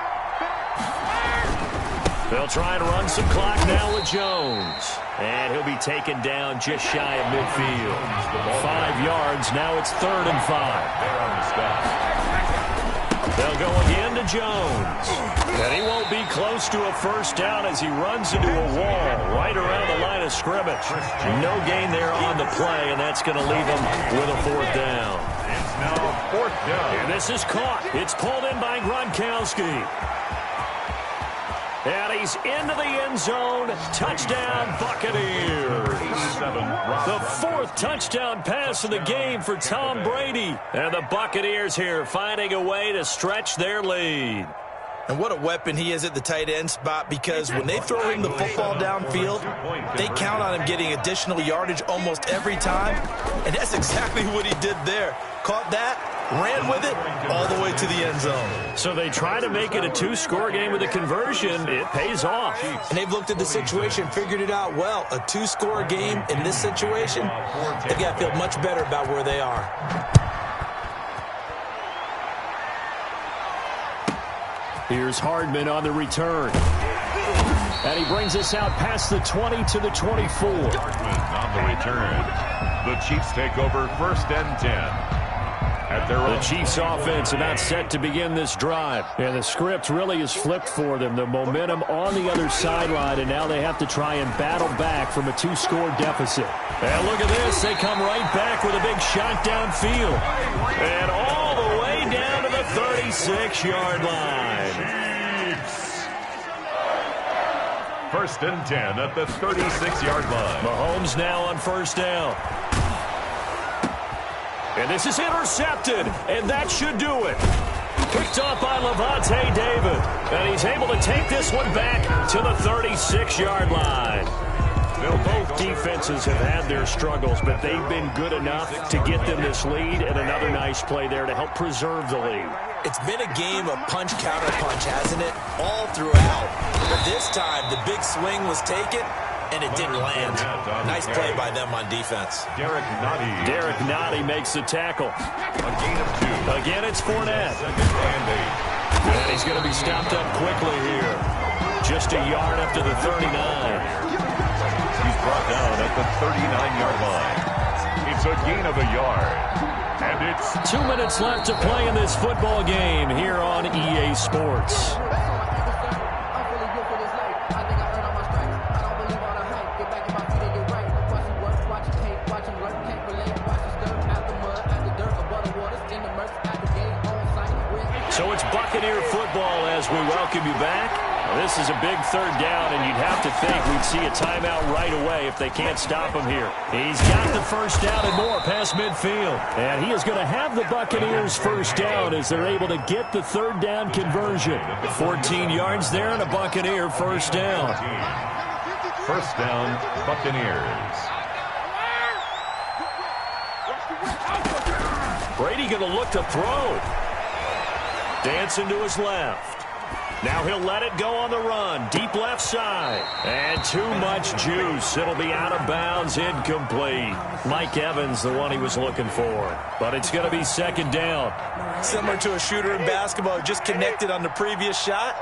They'll try and run some clock now with Jones. And he'll be taken down just shy of midfield. 5 yards. Now it's 3rd and 5. They'll go again to Jones. And he won't be close to a 1st down as he runs into a wall right around the line of scrimmage. No gain there on the play, and that's going to leave him with a 4th down. It's now 4th down. And this is caught. It's pulled in by Gronkowski. And he's into the end zone. Touchdown, Buccaneers. The 4th touchdown pass of the game for Tom Brady. And the Buccaneers here finding a way to stretch their lead. And what a weapon he is at the tight end spot, because when they throw him the football downfield, they count on him getting additional yardage almost every time. And that's exactly what he did there. Caught that, ran with it, all the way to the end zone. So they try to make it a 2-score game with a conversion. It pays off. And they've looked at the situation, figured it out well. A 2-score game in this situation, they've got to feel much better about where they are. Here's Hardman on the return. And he brings us out past the 20 to the 24. On the return. The Chiefs take over 1st and 10. The Chiefs offense about set to begin this drive. And the script really is flipped for them. The momentum on the other sideline, and now they have to try and battle back from a 2-score deficit. And look at this. They come right back with a big shot downfield. And all the way down to the 36-yard line. 1st and 10 at the 36-yard line. Mahomes now on 1st down. And this is intercepted, and that should do it. Picked off by Levante David. And he's able to take this one back to the 36-yard line. Both defenses have had their struggles, but they've been good enough to get them this lead, and another nice play there to help preserve the lead. It's been a game of punch-counter-punch, hasn't it? All throughout. But this time, the big swing was taken, and it didn't land. Nice play by them on defense. Derek Nottie makes the tackle. A gain of 2. Again, it's Fournette. 2nd and 8. And he's going to be stopped up quickly here. Just a yard up to the 39. He's brought down at the 39-yard line. It's a gain of a yard. And it's 2 minutes left to play in this football game here on EA Sports. So it's Buccaneer football as we welcome you back. This is a big third down, and you'd have to think we'd see a timeout right away if they can't stop him here. He's got the first down and more past midfield. And he is going to have the Buccaneers first down as they're able to get the third down conversion. 14 yards there and a Buccaneer first down. first down, Buccaneers. Brady going to look to throw. Dancing to his left. Now he'll let it go on the run. Deep left side. And too much juice. It'll be out of bounds, incomplete. Mike Evans, the one he was looking for. But it's going to be second down. Similar to a shooter in basketball, just connected on the previous shot.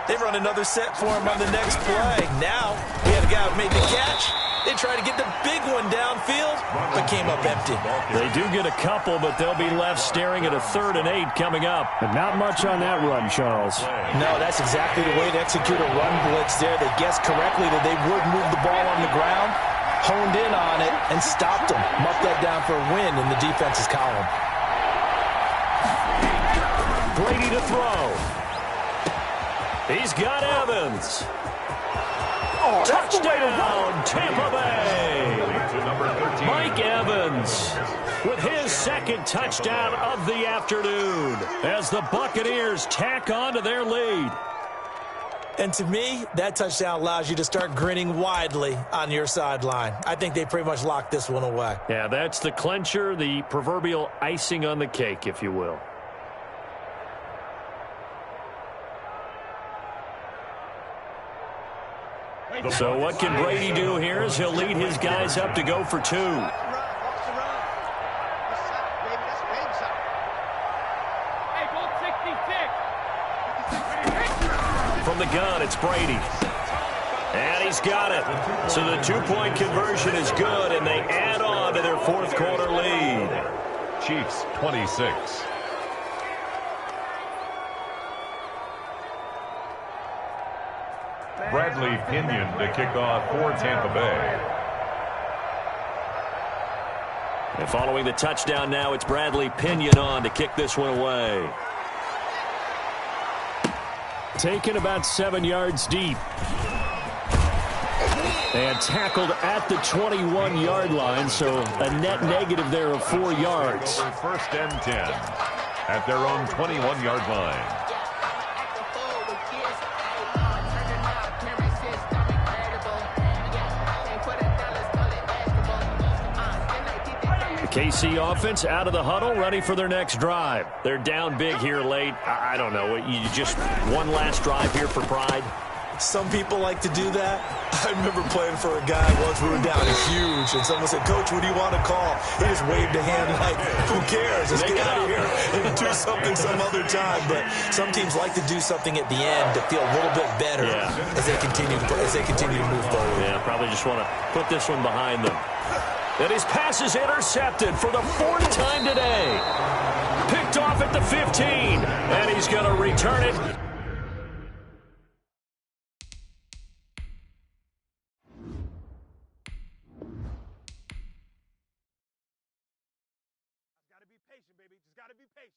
They run another set for him on the next play. Now, we had a guy who made the catch. They tried to get the big one downfield, but came up empty. They do get a couple, but they'll be left staring at a 3rd and 8 coming up. But not much on that run, Charles. No, that's exactly the way to execute a run blitz there. They guessed correctly that they would move the ball on the ground, honed in on it, and stopped them. Mucked that down for a win in the defense's column. Brady to throw. He's got Evans. Touchdown, Tampa Bay. Mike Evans with his second touchdown of the afternoon as the Buccaneers tack on to their lead. And to me, that touchdown allows you to start grinning widely on your sideline. I think they pretty much locked this one away. Yeah, that's the clincher, the proverbial icing on the cake, if you will. So what can Brady do here is he'll lead his guys up to go for 2. From the gun, it's Brady. And he's got it. So the 2-point conversion is good, and they add on to their 4th quarter lead. Chiefs 26. Bradley Pinion to kick off for Tampa Bay. And following the touchdown now, it's Bradley Pinion on to kick this one away. Taken about 7 yards deep. And tackled at the 21-yard line, so a net negative there of 4 yards. First and 10 at their own 21-yard line. KC offense out of the huddle, ready for their next drive. They're down big here late. I don't know. You just one last drive here for pride? Some people like to do that. I remember playing for a guy once we were down huge, and someone said, "Coach, what do you want to call?" He just waved a hand like, "Who cares? Let's get out of here and do something some other time." But some teams like to do something at the end to feel a little bit better as they continue to move forward. Yeah, probably just want to put this one behind them. And his pass is intercepted for the 4th time today. Picked off at the 15, and he's going to return it. Gotta be patient, baby. Just gotta be patient.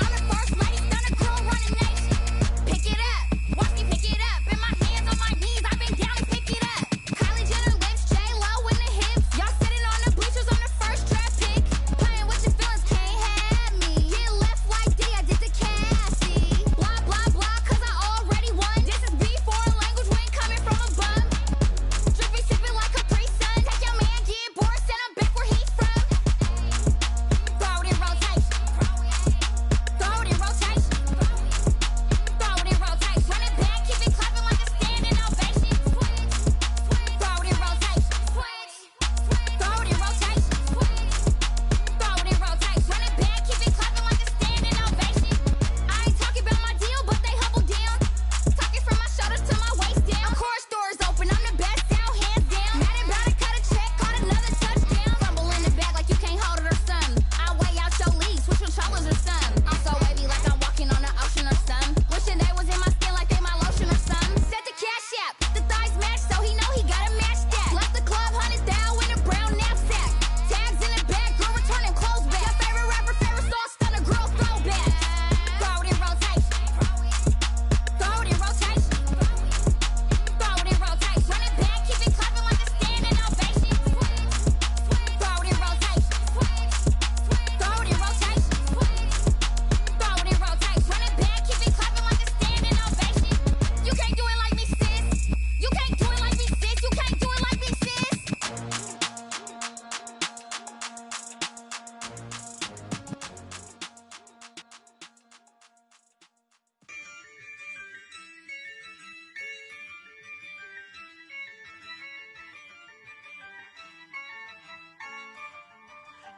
I'm the first lady, stunner, girl, running nation.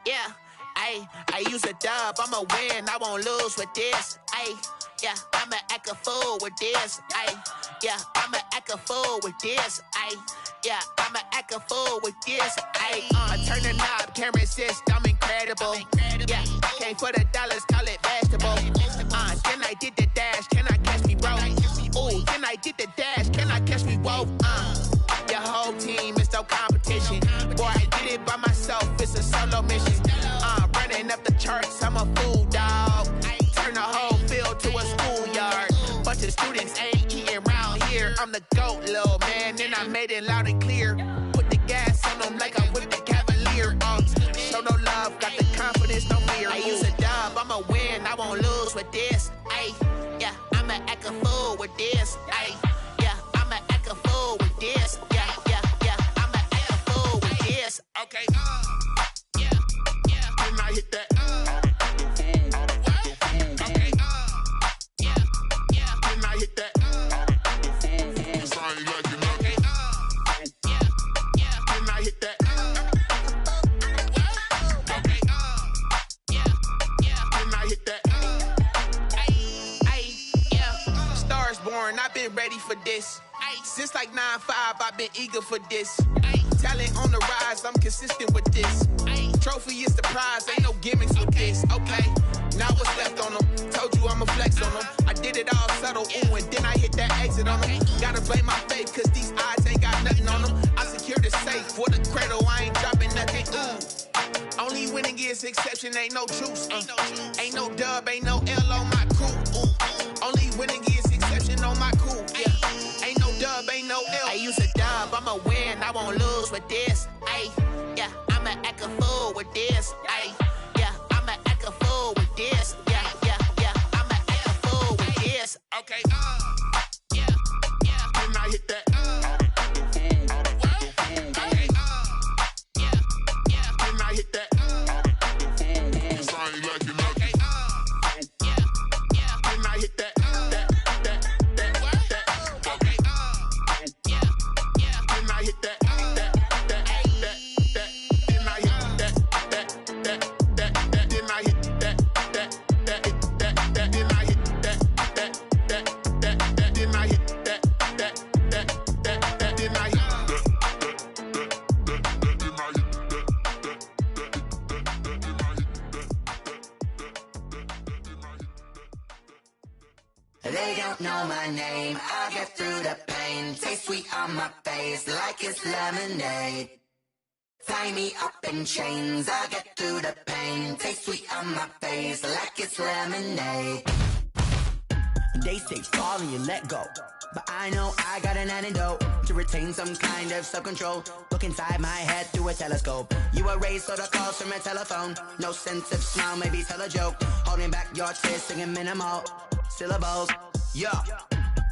Yeah, I use a dub, I'ma win, I won't lose with this. Yeah, I'ma act a fool with this. Yeah, I'ma act a fool with this. Yeah, I'ma act a fool with this. Turn the knob, can't resist, I'm incredible. Yeah, came for the dollars, call it vegetable. Then I did the dash, can I catch me, bro? Ooh, then I did the dash, can I catch me, whoa? Your whole team is no competition. Boy, I did it by myself, it's a solo mission. Running up the charts, I'm a fool, dog. Turn the whole field to a schoolyard. Bunch of students ain't eating round here. I'm the GOAT, little man, and I made it loud and clear. Put the gas on them like I'm with the Cavalier. Show no love, got the confidence, no fear. I use a dub, I'ma win, I won't lose with this. Yeah, I'ma act a fool with this. Yeah, I'ma act a fool with this. Yeah, I'ma act a fool with this. Okay, yeah, when I hit that. I've been ready for this. Since like 9-5, I've been eager for this. Talent on the rise, I'm consistent with this. Trophy is the prize, ain't no gimmicks with this. Okay, now what's left on them? Told you I'ma flex on them. I did it all subtle, ooh, and then I hit that exit on them. Gotta blame my faith, cause these odds ain't got nothing on them. I secured the safe for the cradle, I ain't dropping nothing, ooh. Only winning is exception, ain't no truce. Ain't no dub, ain't no L on my crew, ooh. Only winning is exception on my cool, yeah. Ain't no dub, ain't no L. I use a dub, I'ma win, I won't lose with this. Yeah, I'ma act a fool with this. Yeah, I'ma act a fool with this. Yeah, I'ma act a fool with this. Okay, yeah, when I hit that. Okay, yeah, when I hit that. Sound like you know. Okay, yeah, when I hit that. They don't know my name, I get through the pain. Taste sweet on my face like it's lemonade. Tie me up in chains, I get through the pain. Taste sweet on my face like it's lemonade. They say fall and you let go, but I know I got an antidote to retain some kind of self-control. Look inside my head through a telescope. You erase all the calls from a telephone. No sense of smile, maybe tell a joke. Holding back your tears, singing minimal syllables. Yeah,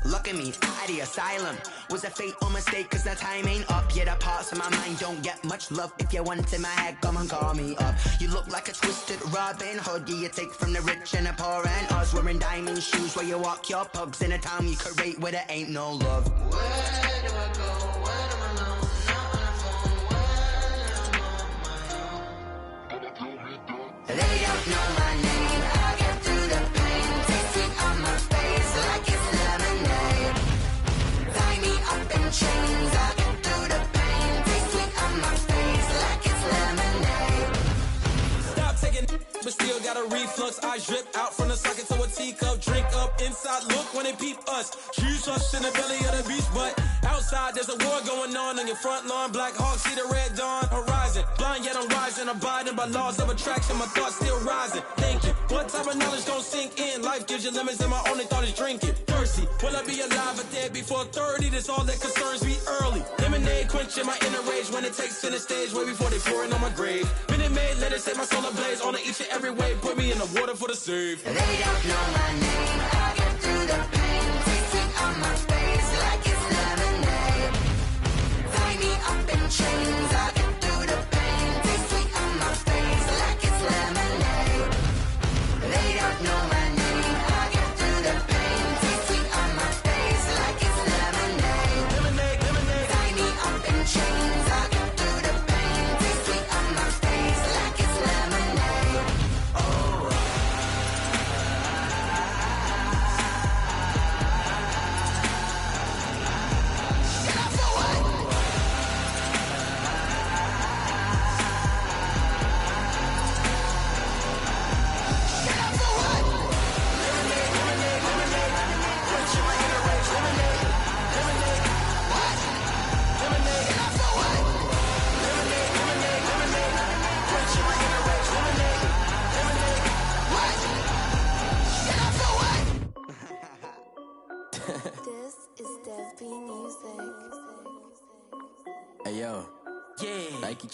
look at me, at the asylum. Was a fate or mistake, cause the time ain't up. Yet the parts of my mind don't get much love. If you want in my head, come and call me up. You look like a twisted Robin Hood. You take from the rich and the poor and us. Wearing diamond shoes where you walk your pugs in a town you create where there ain't no love. Where do I go? Where am I alone? Not on the phone. Where am I on my own? They don't know my name. I get through the pain. Taste sweet on my face like it's lemonade. Tie me up in chains. I get through the pain. Taste sweet on my face like it's lemonade. Stop taking, but still got a reflux. I drip out from the socket to a teacup. Drink up inside. Look when they peep us. Shoes us in the belly of the beach, but outside there's a war going on your front lawn. Black Hawk see the red dawn horizon. Blind yet I'm rising, abiding by laws of attraction. My thoughts still rising. Thinking, what type of knowledge don't sink in? Life gives you limits, and my only thought is drinking. Thirsty, will I be alive or dead before 30? That's all that concerns me early. Lemonade quenching my inner rage when it takes center stage, way before they pour it on my grave. Minute Maid, let it set my soul ablaze. On each and every way, put me in the water for the save. They don't know my name. I get through the pain. Taste sweet on my face like it's lemonade. Tie me up in chains. I get through the pain. Taste sweet on my face like it's lemonade. They don't know my name. I get through the pain. Taste sweet on my face like it's lemonade. Lemonade. Tie me up in chains. I get through the pain. Taste sweet on my face like it's lemonade.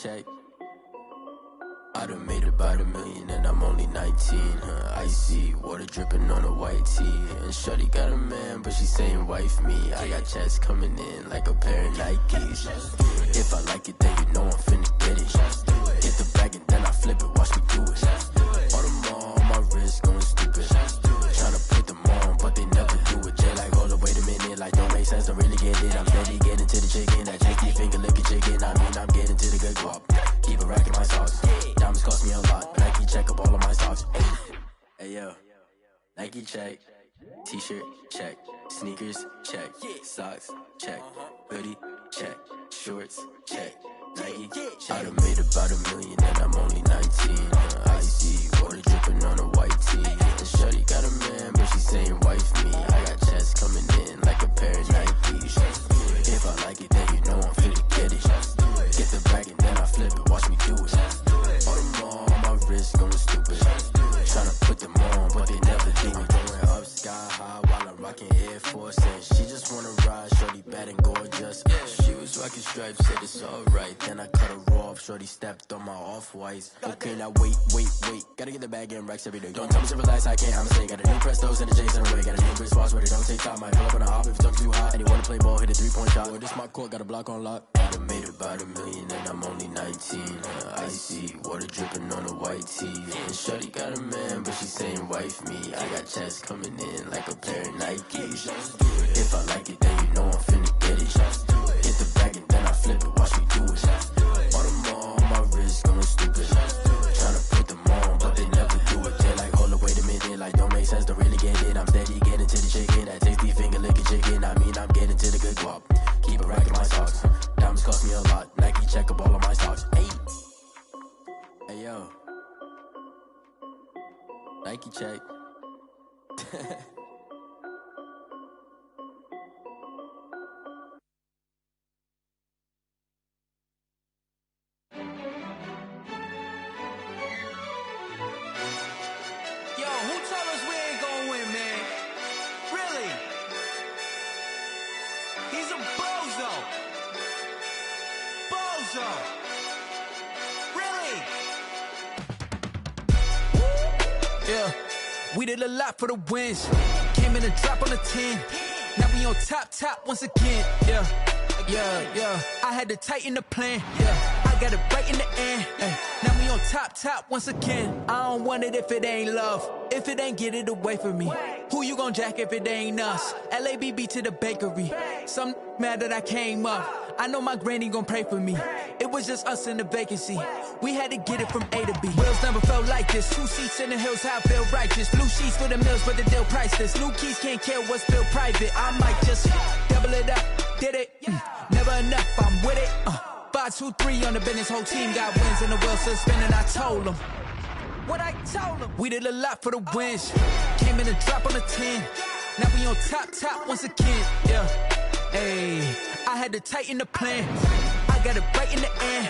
check. I done made about $1 million and I'm only 19. Icy water dripping on a white tee. And shorty got a man, but she saying wife me. I got checks coming in like a pair of Nikes. If I like it, then you know I'm finna get it. Get the bag and then I flip it, watch me do it. All them on my wrist going stupid. Tryna put them on, but they never do it. Jay like, hold up, wait a minute, like don't make sense, don't really get it. I'm steady getting to the chicken, that cheeky finger licking chicken. I mean, I'm getting to the good guap. Keep a rack in my socks. Diamonds cost me a lot, but Nike check up all of my stocks. Hey yo, Nike check, t-shirt check, sneakers check, socks check, hoodie check, shorts check, Nike. I done made about $1 million and I'm only 19. Icy water dripping on a white tee. And shorty got a man, but she saying wife me. I got checks coming in like a pair of Nikes. If I like it, then you know I'm finna get it. Get the bag and then I flip it, watch me do it. All them on my wrist going stupid. Tryna put them on, but they never do it. Going up sky high while I'm rocking Air Force. And she just wanna ride, shorty bad and gorgeous. She was rocking stripes, said it's alright. Then I cut her off, shorty stepped on my off-whites. Okay, now wait. Gotta get the bag and racks every day. Don't tell me to relax, I can't, I'ma say. Got a new Prestos and a J's in the way. Got a new Chris Foss, but it don't take time. Might pull up on a hop if it talks too hot. And you wanna play ball, hit a 3-point shot. Or this my court, got a block on lock. I done made about $1 million and I'm only 19. Icy water dripping on a white tee. And shorty got a man, but she saying wife me. I got checks coming in like a pair of Nikes. If I like it, then you know I'm finna get it. Get the bag and then I flip it, watch me do it. All them on my wrist going stupid. Tryna put them on, but they never do it. They're like, hold up, wait a minute, like don't make sense, don't really get it. I'm steady getting to the chicken, that tasty finger licking chicken. I mean, I'm getting to the good guap. Keep a rack in my socks. Diamonds cost me a lot. Nike check up all of my stocks. Hey yo, Nike check. Yo, who told us we ain't gonna win, man? Really? He's a bozo. Really? Yeah, we did a lot for the wins. Came in a drop on the 10. Now we on top once again. Yeah. I had to tighten the plan. Yeah, I got it right in the end. Now we on top once again. I don't want it if it ain't love. If it ain't, get it away from me. Who you gon' jack if it ain't us? LABB to the bakery. Some mad that I came up. I know my granny gon' pray for me. It was just us in the vacancy. We had to get it from A to B. Wheels never felt like this. 2 seats in the hills, how I feel righteous. Blue sheets for the mills, but the deal priceless. New keys can't care what's built private. I might just double it up. Did it? Never enough, I'm with it. 5, 2, 3 on the business. Whole team got wins and the wheels still spinning. I told them what I told them. We did a lot for the wins. Came in a drop on the 10. Now we on top once again. Yeah. Hey, I had to tighten the plan. I got it right in the end.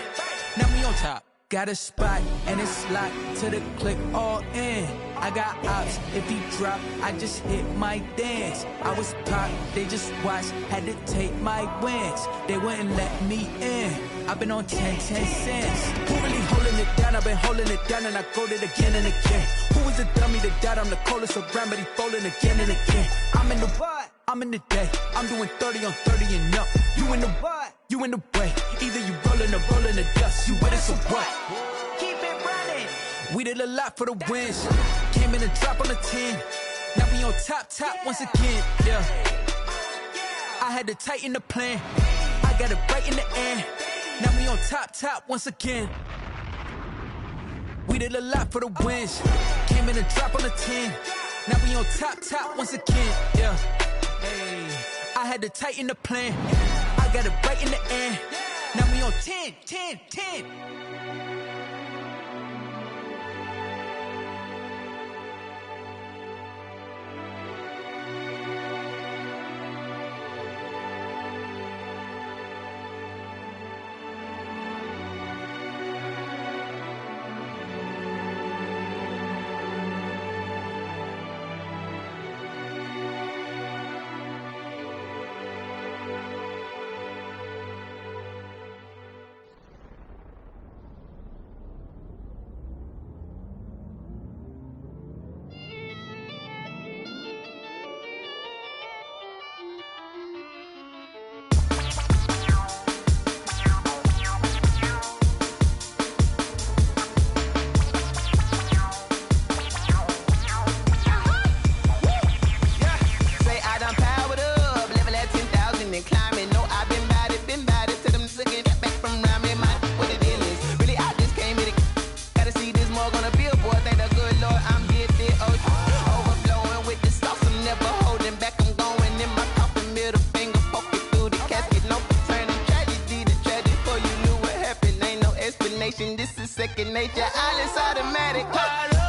Now we on top. Got a spot and it's locked to the click all in. I got ops, if he drop, I just hit my dance. I was pop, they just watched, had to take my wins. They wouldn't let me in. I've been on 10 cents. Who really holding it down? I've been holding it down and I go it again and again. Who is the dummy that died? I'm the coldest around, but he folding again and again. I'm in the what? I'm in the day. I'm doing 30 on 30 and up. You in the what? You in the way. Either you rolling or rolling the dust. You with us or what? Keep it running. We did a lot for the wins. Came in a drop on the 10. Now we on top once again. Yeah. I had to tighten the plan. I got it right in the end. Now we on top once again. We did a lot for the wins. Came in a drop on the 10. Now we on top once again. Yeah. Hey, I had to tighten the plan. I got it right in the end. Now we on 10. second nature. All is automatic. Caught up.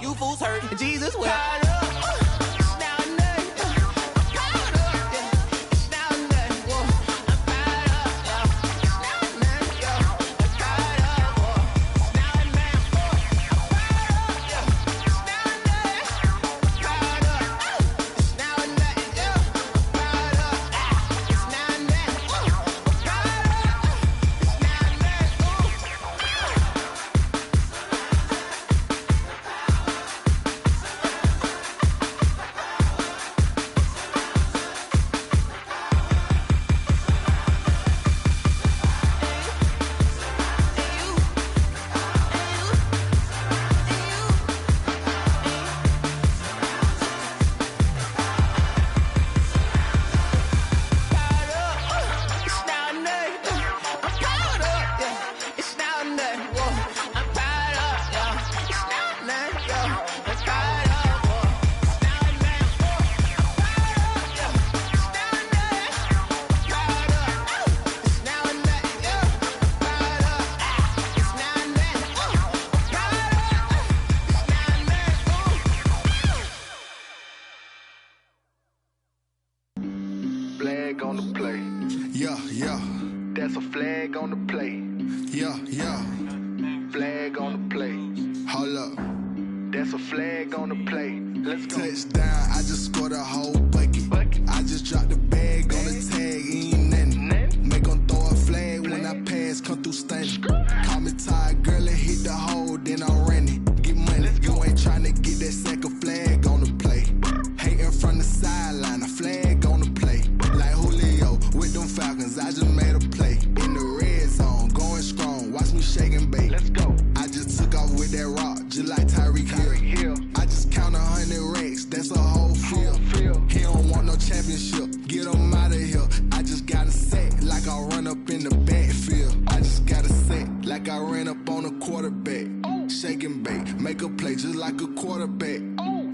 You fools hurt. Jesus will. Flag on the play. Yeah, yeah. That's a flag on the play. Yeah, yeah. Flag on the play. Hold up. That's a flag on the play. Let's go. Touchdown, I just scored a whole bucket. I just dropped the bag on the tag, ain't nothing. Make them throw a flag when I pass, come through stunning. Call me tired, girl, and hit the hole, then I'm running. Get money, you ain't trying to get that second flag on the play. Hating from the sideline, a flag on the play. Like Julio with them Falcons, I just made a play. In the red zone, going strong, watch me shake and bake. Let's go. I just took off with that rock, just like Tyreek Hill. I just count 100 racks, that's a whole field. He don't want no championship, get him out of here. I just got a set, like I run up in the backfield. I just got a set, like I ran up on a quarterback. Shake and bake, make a play just like a quarterback.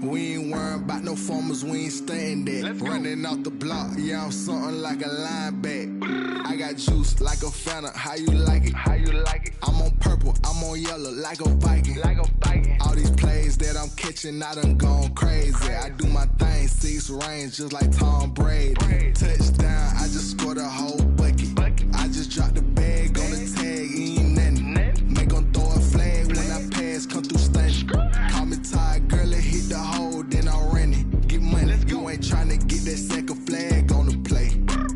We ain't worrying about no formers, we ain't staying there. Running off the block, yeah, I'm something like a linebacker. I got juice like a Fanta, how you like it? How you like it? I'm on purple, I'm on yellow, like a Viking. Like a Viking. All these plays that I'm catching, I done gone crazy. I do my thing, 6 range, just like Tom Brady. Touchdown, I just scored a whole bucket. I just dropped the bag on the tag, ain't nothing. Make them throw a flag when I pass, come through stunning. Call me tired, girl, and hit the hole, then I'm running. Get money, you ain't trying to get that second flag on the play.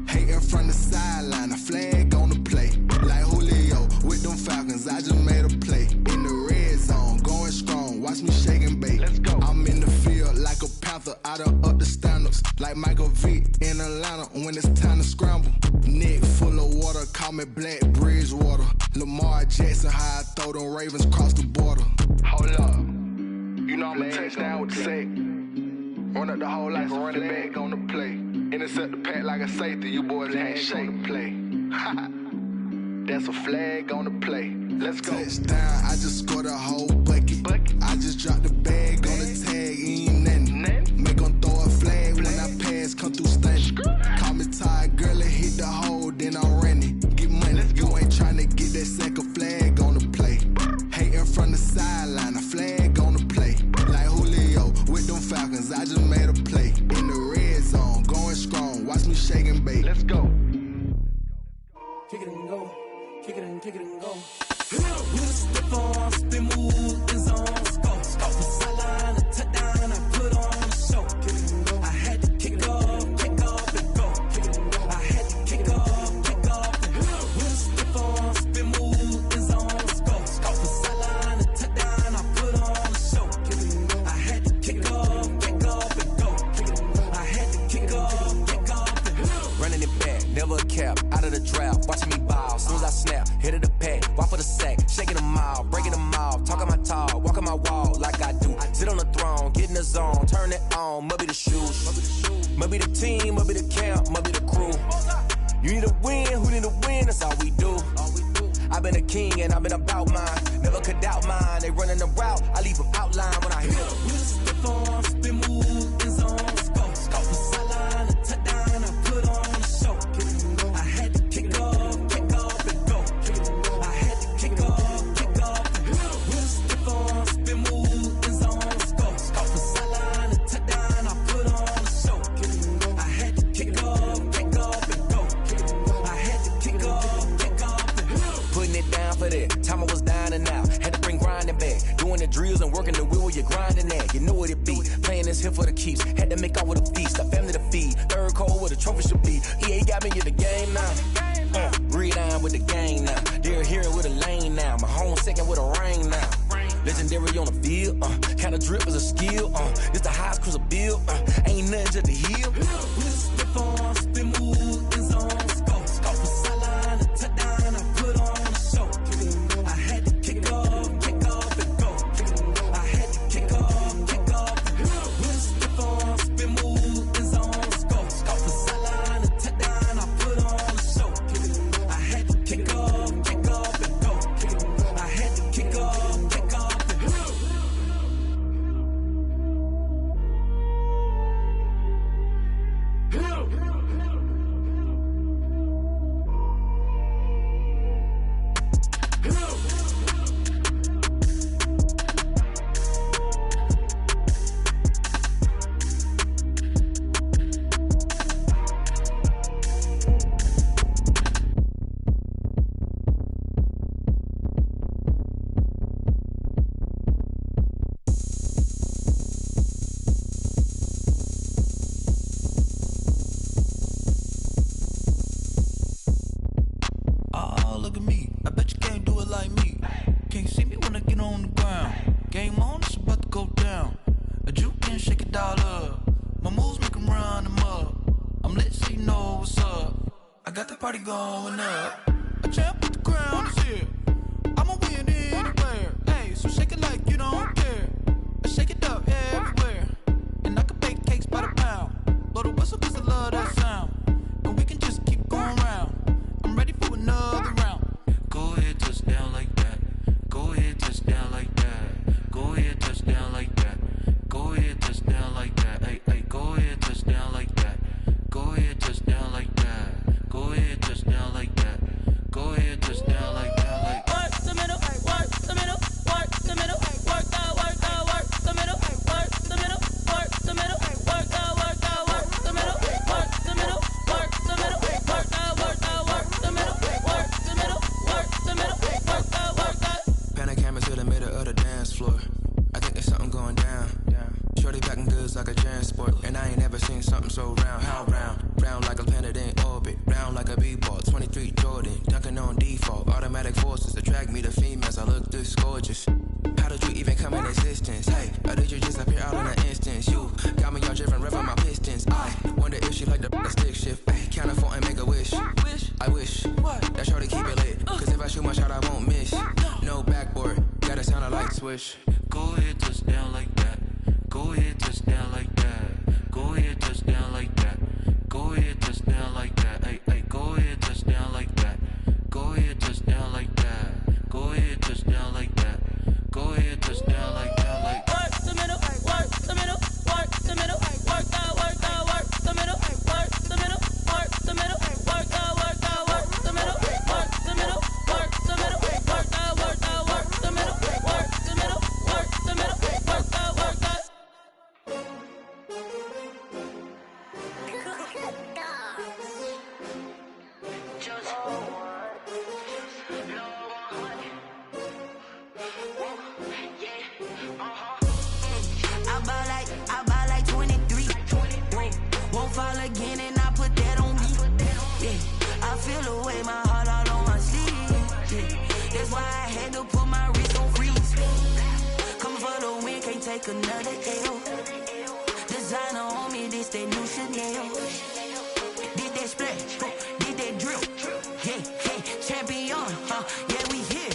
Hating from the sideline, a flag on the play. Like Julio with them Falcons, I just made a play. In the red zone, going strong, watch me shake and bake. Let's go. I'm in the field like a Panther, I done up the standards. Like Michael Vick in Atlanta when it's time to scramble. Neck full of water, call me Black Bridgewater. Lamar Jackson, how I throw them Ravens cross the border. Hold up. You know I'm a touchdown with the sack. Run up the hole like a running back on the play. Intercept the pack like a safety, you boys ain't on the play. That's a flag on the play. Let's go. Touchdown, I just scored a whole bucket. I just dropped the bag on the tag, ain't nothing. Make them throw a flag when I pass, come through stunning. Call me tired, girl, and hit the hole, then I'm running. Get money, you ain't trying to get that second flag on the play. Hating from the sideline, a flag on the play. Like Julio with them Falcons, I just made a play. In the red zone, going strong, watch me shake and bake. Let's go. Kick it and go, kick it and go. With a stiff arm, spin move, in zone, go. Off the sideline, a touchdown, I put on a show. I had to kick off and go. I had to kick off and go. With a stiff arm, been a king and I've been about mine. Never could doubt mine. They running the route, I leave them outline when I hit them. We just step on, spin, move, in zone, scope. From sideline to touchdown, I put on a show. I had to kick off and go. I had to kick off and go. We just step on, spin, move, in zone, scope. From sideline to touchdown, I put on a show. I had to kick off and go. I had to kick off and go. Putting it down for that. Time I was down and out. Had to bring grinding back. Doing the drills and working the wheel where you're grinding at. You know what it be. Playing this here for the keeps. Had to make off with a feast. A family to feed. Third cold where the trophy should be. EA got me in the game now. Breathe down with the gang now. They're here with a lane now. My home second with a rain now. Legendary on the field. Kinda drip is a skill. It's the highest cruiser bill. Ain't nothing just to heal. We just step on, spin, move, in zone, scope. From sideline to touchdown, I put on a show. I had to kick off and go. I had to kick off and go. We just step on, spin, move, in zone, scope. From sideline to touchdown, I put on a show. I had to kick off and go. I had to kick off and go. Look at me, I bet you can't do it like me. Can't see me when I get on the ground. Game on, it's about to go down. A juke and shake it all up. My moves make them run them up. I'm lit so you know what's up. I got the party going up. A champ with the crown is here. I'ma win anywhere. Hey, so shake it like you don't care. I shake it up everywhere. And I can bake cakes by the pound. Blow the whistle cause I love that sound. And we can just keep going round. I'm ready for another round. Go ahead, touch down like that. Go ahead, touch down like that. Go ahead, touch down like that. Go ahead, touch down like that. Hey, hey, go ahead, touch down like that. Go ahead, touch down like that. Go ahead, touch down like that. Go ahead, touch down like that. Like work the middle, work the middle, work the middle, work out, work the middle, work the middle, work the middle, work out, work the middle, work the middle, work the middle, work out, work the middle, work the middle, work the middle, work out, work out. Panic camera to the middle of the dance floor. I think there's something going down. Shorty packing goods like a transport, and I ain't never seen something so round. How round? Round like a planet in orbit, round like a b-ball. 23 Jordan, dunking on default. Automatic forces attract me to females. I look this gorgeous. How did you even come in existence? Hey, or did you just appear out in an instance? You got me all driven, revving my pistons. I wonder if she like the stick shift. Hey, count a 4 and make a wish. I wish that shorty keep it lit. Cause if I shoot my shot, I won't miss. No backboard, gotta sound a light switch. Go ahead, touch down like that. Go ahead, touch down like that. Go ahead, touch down like that. Go ahead, touch down like that. Hey, hey, go ahead, touch down like that. Go ahead, touch down like that. Go ahead, touch down like that. Go ahead, touch down like that. Like work the middle, work the middle, work the middle, work out, work the middle, work the middle, work the middle, work out, work the middle, work the middle, work the middle, work out, work the middle, work the middle, work the middle, work out, work out. I buy like 23. Won't fall again and I put that on me. Yeah, I feel the way, my heart all on my sleeve. Yeah, that's why I had to put my wrist on freeze. Coming for the win, can't take another L. Designer on me, this that new Chanel. Did that splash, did that drill. Yeah, champion, yeah, we here.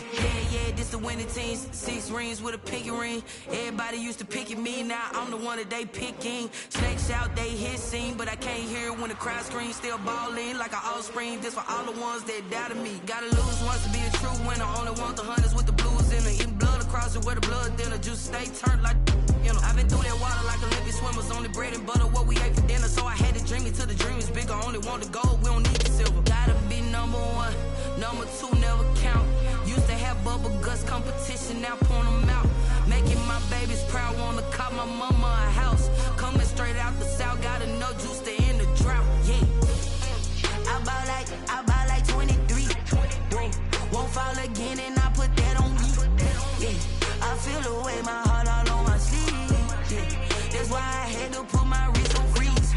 Yeah, this the win. winning teams, 6 rings with a pinky ring. Everybody used to pick at me, now I'm the one that they picking. Snakes out, they hit scene, but I can't hear it when the crowd screams. Still balling like an offspring, this for all the ones that doubted me. Gotta lose once to be a true winner, only want the hunters with the blues in it. Eating blood across it where the blood thinner, juice stay turned like you know. I've been through that water like Olympic swimmers, only bread and butter what we ate for dinner. So I had to dream it till the dream is bigger, only want the gold, we don't need the silver. Gotta be number 1, number 2 never count. Used to have bubble guts competition, now point them out. Making my babies proud, wanna cop my mama a house. Coming straight out the south, gotta know juice to end the drought, yeah. I bought like 23. Whoa. Won't fall again and I put that on me. Yeah, I feel the way, my heart all on my sleeve. Yeah, that's why I had to put my wrist on freeze.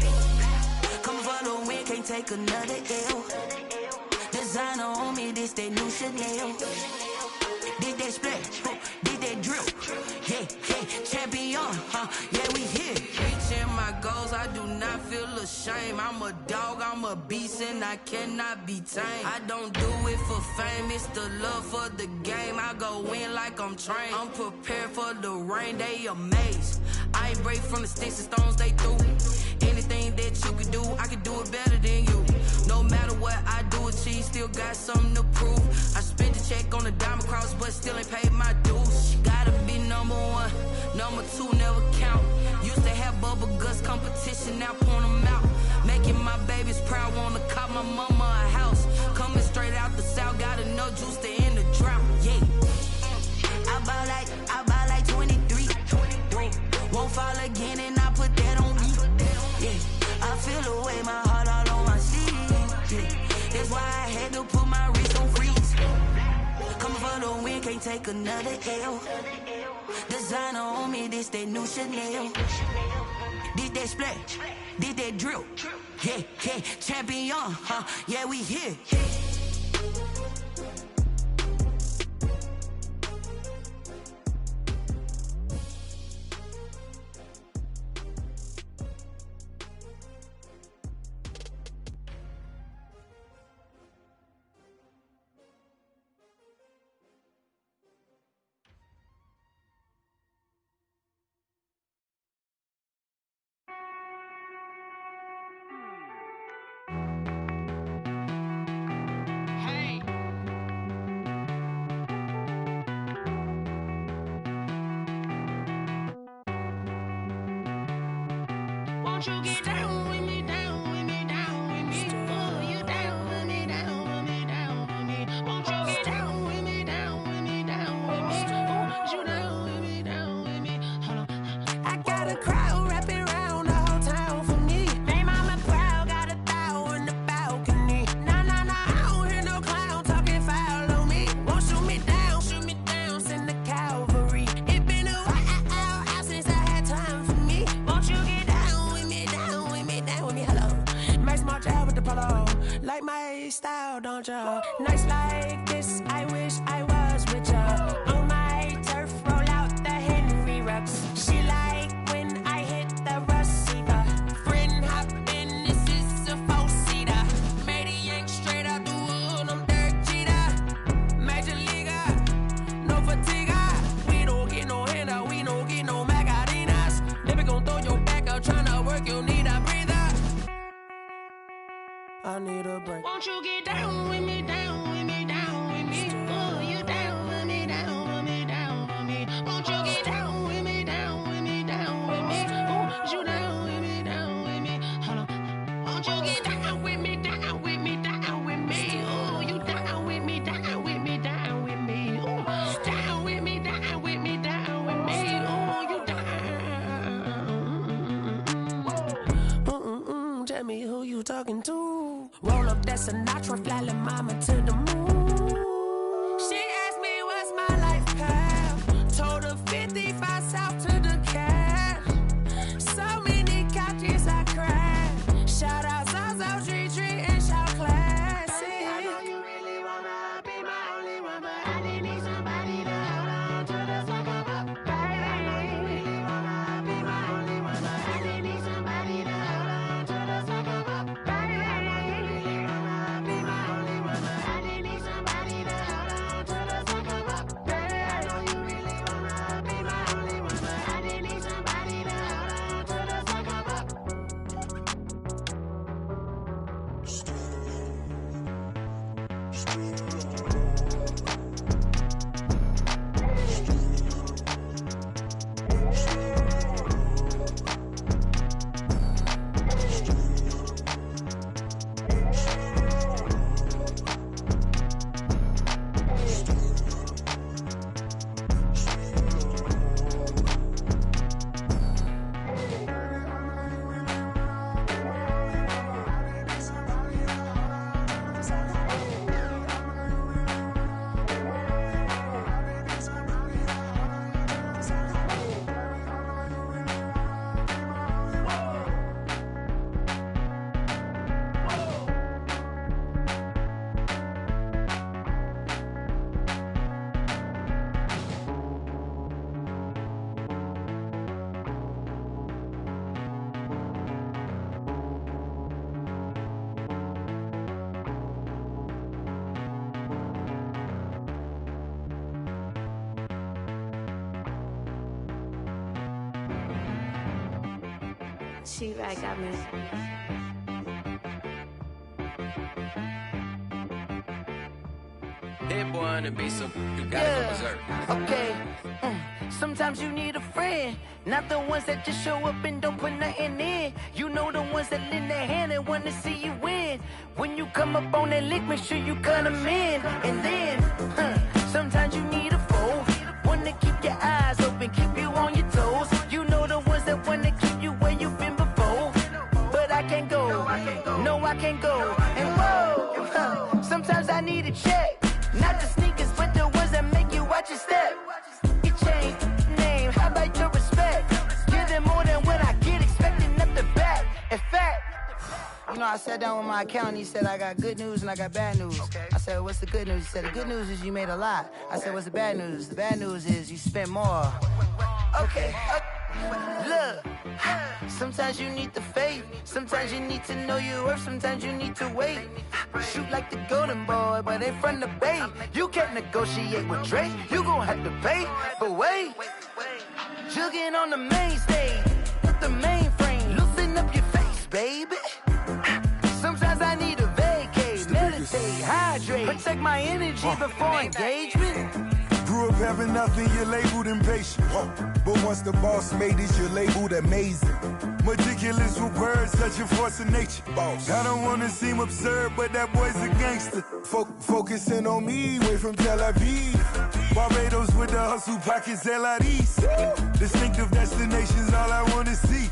Coming for the win, can't take another L. Designer on me, this that new Chanel. Did that splash, did that drill. Yeah, champion, yeah, we here. Reaching my goals, I do not feel ashamed. I'm a dog, I'm a beast, and I cannot be tamed. I don't do it for fame, it's the love for the game. I go in like I'm trained. I'm prepared for the rain, they amazed. I ain't break from the sticks and stones they threw. Anything that you could do, I could do it better than you. No matter what I do achieve, still got something to prove. I spent the check on the diamond cross, but still ain't paid my dues. Gotta be number 1, number 2 never count. Used to have bubble guts competition, now point them out. Making my babies proud, wanna cop my mama a house. Coming straight out the south, gotta know juice to end the drought, yeah. I bought like 23. Won't fall again and I put that on me. Yeah, I feel the way, my heart all on my sleeve. Yeah, that's why I had to put my wrist on freeze. Coming for the win, can't take another L. Designer on me, this that new Chanel. Did that splash, did that drill. Yeah, champion, yeah, we here. Won't you get down with me, down with me, down with me? Oh, you down with me, down with me, down with me. Won't you get down with me, down with me, down with me? Oh, you down with me, down with me? Hold on. I got a crowd wrapping around the whole town for me. Name mama proud, got a thou in the balcony. Nah, I don't hear no clown talking foul on me. Won't shoot me down, send the cavalry. It been a while since I had time for me. Won't you get down with me, down with me, down with me? Hello. Max March out with the polo. Like my style, don't ya? Nights like this, I wish I was with ya. On my turf, roll out the Henry Rux. She like when I hit the receiver. Friend hop in, this is a 4-seater. Made a yank straight out the wood, I'm Derek Jeter. Major leaguer, no fatigue. We don't get no handout, we don't get no Macarinas. Never gon' throw your back out, tryna work, you need a breather. I need a break. Won't you get down with me, down with me, down with me? Oh, you down with me, down with me, down with me? Won't you get down with me, down with me, down with me? Oh, you down with me, down with me? Hold on. Won't you get down with me, down with me, down with me? Oh, you down with me, down with me, down with me? Oh, down with me, down with me, down with me? Oh, you down. Tell me who you talking to. Roll up that Sinatra, fly la mama to the moon. She asked me what's my life path. Told her 55 south to the cash. So many couches I crashed. Shout out Zazo, Tree, and shout classic. I know you really wanna be my only one, but I didn't need somebody to hold on to the fuck up, baby. I know you really wanna be my only one, but I didn't need somebody to hold on to the fuck up, baby. I know you really wanna be my only one, but I didn't need somebody. She right got me. Hit boy on the beat, so you gotta go berserk. Okay. Sometimes you need a friend, not the ones that just show up and don't put nothing in. You know the ones that lend their hand and want to see you win. When you come up on that lick, make sure you cut them in. And then, sometimes you need a foe, one to keep your eyes open, keep you on your toes. You know the ones that want to keep you where you've been before. But I can't go, no I can't go. And whoa, sometimes I need a check. Not the sneakers, but the ones that make you watch your step. You change name, how about your respect? Give them more than what I get, expecting up the back. In fact, you know, I sat down with my accountant, he said, I got good news and I got bad news. I said, what's the good news? He said, the good news is you made a lot. I said, what's the bad news? The bad news is you spent more. Okay. Look, sometimes you need the faith, sometimes you need to know your worth, sometimes you need to wait. Shoot like the golden boy, but ain't from the bay. You can't negotiate with Drake, you gon' have to pay. But wait, jugging on the main stage, with the mainframe, loosen up your face, baby. Sometimes I need a vacate, meditate, hydrate, protect my energy before engagement. Grew up having nothing, you're labeled impatient. But once the boss made it, you're labeled amazing. Meticulous with words, such a force of nature. I don't wanna seem absurd, but that boy's a gangster. Focusing on me, way from Tel Aviv. Barbados with the hustle pockets, LIDs. Distinctive destinations, all I wanna see.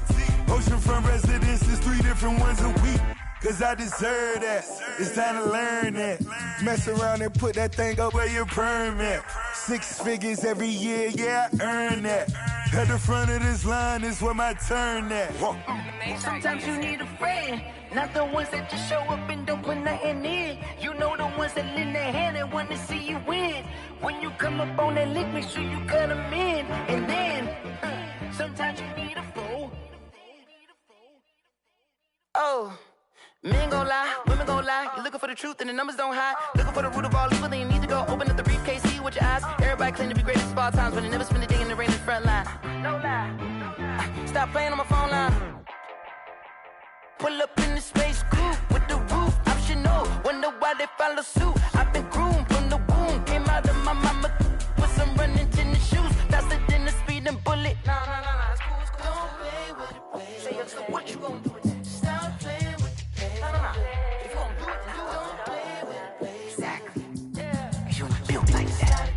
Oceanfront residences, 3 different ones a week. Cause I deserve that, it's time to learn that. Mess around and put that thing up where your permit. 6 figures every year, yeah, I earn that. At the front of this line is where my turn at. Sometimes you need a friend, not the ones that just show up and don't put nothing in. You know the ones that lend their hand and want to see you win. When you come up on that lick, make sure you cut them in. And then, sometimes you need a foe. Oh. Men gon' lie, women gon' lie. You're looking for the truth and the numbers don't hide. Looking for the root of all evil, then you need to go open up the briefcase, see with your eyes. Everybody claim to be great at all times, but they never spend a day in the rain in the front line. No lie. Stop playing on my phone line. Pull up in the space coupe with the roof optional. Wonder why they follow suit. I've been groomed from the womb. Came out of my mama with some running tennis shoes. Faster than the speeding bullet. No, it's cool, it's cool. Don't play with it, baby. Say yo, so what you gon' do? Stop playing. If you gon' do it, then you don't play with it, baby. Exactly. Yeah. You built like that.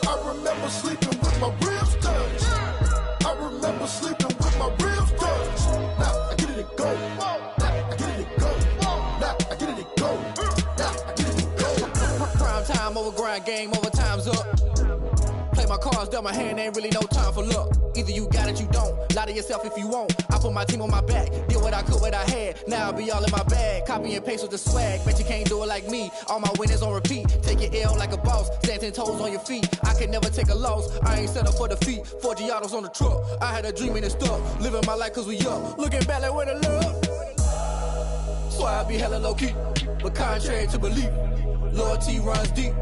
I remember sleeping with my ribs touched. I remember sleeping with my ribs touched. Now I get it and go. Now I get it and go. Now I get it and go. Now I get it and go. Prime time over grind game, over time's up. Play my cards, dealt my hand, ain't really no time for luck. Either you got it, you don't. Lie to yourself if you won't. I put my team on my back, did what I could, what I had. Now I be all in my bag, copy and paste with the swag. Bet you can't do it like me. All my winners on repeat. Take your L like a boss, stand 10 toes on your feet. I can never take a loss. I ain't set up for defeat. 4 Giottos on the truck. I had a dream and it stuck. Living my life cause we up. Looking back like where the love. So I be hella low key, but contrary to belief, loyalty runs deep.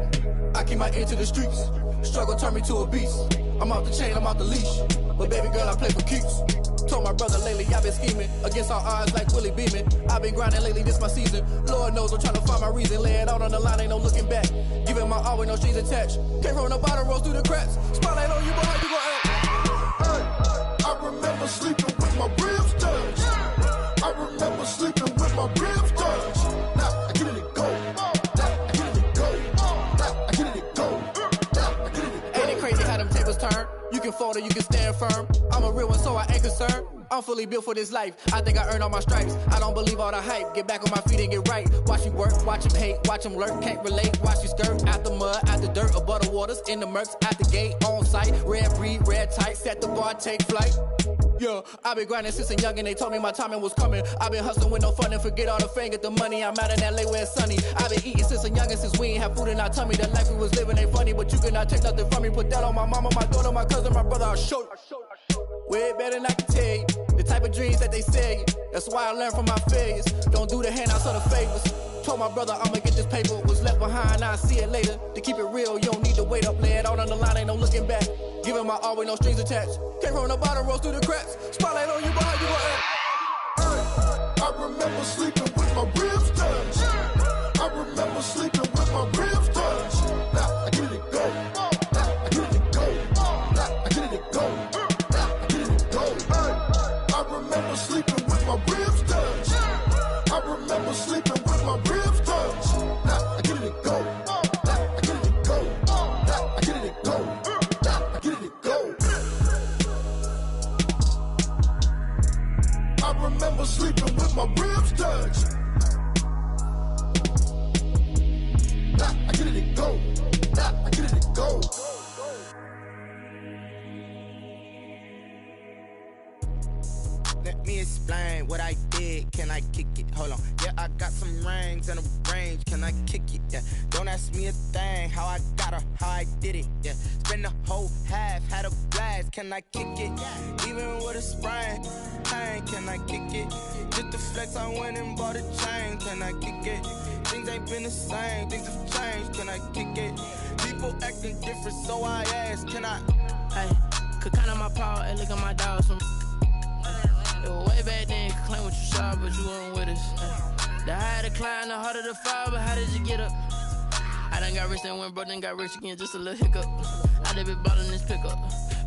I keep my ear to the streets. Struggle turned me to a beast. I'm off the chain, I'm off the leash. But baby girl, I play for keeps. Told my brother lately, I've been scheming against all odds like Willie Beeman. I've been grinding lately, this my season. Lord knows I'm trying to find my reason. Lay it out on the line, ain't no looking back. Giving my all with no strings attached. Can't roll no bottom, rolls through the cracks. Spotlight on you, boy, how you gon' act? I remember sleeping with my ribs touched. I remember sleeping with my ribs touched. Now I get it and go. Now I get it and go. Now I get it and go. Ain't it crazy how them tables turn? You can fold or you can stand firm. I'm a real one, so I ain't concerned. I'm fully built for this life. I think I earned all my stripes. I don't believe all the hype. Get back on my feet and get right. Watch you work, watch him hate, watch him lurk. Can't relate, watch you skirt. Out the mud, out the dirt, above the waters, in the murks, out the gate, on site. Red breed, red tight, set the bar, take flight. Yeah, I been grinding since a young and they told me my timing was coming. I been hustling with no fun and forget all the fame, get the money. I'm out in LA where it's sunny. I been eating since a young and since we ain't have food in our tummy. The life we was living ain't funny, but you cannot take nothing from me. Put that on my mama, my daughter, my cousin, my brother, I'll show you. Way better than I can tell you. The type of dreams that they sell you. That's why I learned from my failures. Don't do the handouts or the favors. Told my brother I'ma get this paper. Was left behind, I'll see it later. To keep it real, you don't need to wait up. Lay it out on the line, ain't no looking back. Giving my all with no strings attached. Came from the bottom, rose through the cracks. Spotlight on you, boy, you gon' act. I remember sleeping with my ribs touched. I remember sleeping with my ribs touched. Now I get it go. Now I get it go. Now I get it go. Now I get it go. I remember sleeping with my ribs touched. I remember sleeping with my ribs touched. Now I get it go. Now I get it go. Now I get it go. Now I get it go. I remember sleeping with my ribs touched. Now I get it go. Now I get it go. Let me explain what I did. Can I kick it? Hold on. Yeah, I got some rings and a range. Can I kick it? Yeah. Don't ask me a thing. How I got her, how I did it. Yeah. Spend the whole half, had a blast. Can I kick it? Even with a sprain. Pain, can I kick it? Just the flex, I went and bought a chain. Can I kick it? Things ain't been the same. Things have changed. Can I kick it? People acting different, so I ask. Can I? Hey, could count on my power and look at my dogs from. It was way back then, could claim what you saw, but you weren't with us. The higher the climb, the harder the fall, but how did you get up? I done got rich and went broke, then got rich again, just a little hiccup. I done been ballin' this pickup.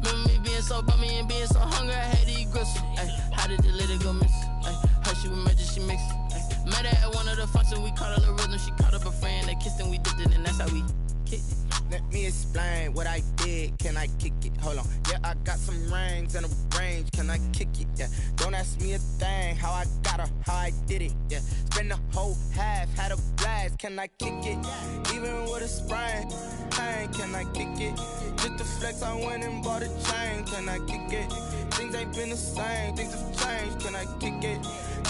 Remember me being so bummy and being so hungry, I had to eat gristle. How did the lady go miss? Her she was magic, she mixed. Met her at one of the functions, we caught her the rhythm, she caught up a friend, they kissed and we dipped it, and that's how we kicked it. Let me explain what I did. Can I kick it? Hold on. Yeah, I got some rings and a range. Can I kick it? Yeah. Don't ask me a thing. How I got her, how I did it. Yeah. Spend the whole half, had a blast. Can I kick it? Even with a sprain. Pain, can I kick it? Just the flex, I went and bought a chain. Can I kick it? Things ain't been the same. Things have changed. Can I kick it?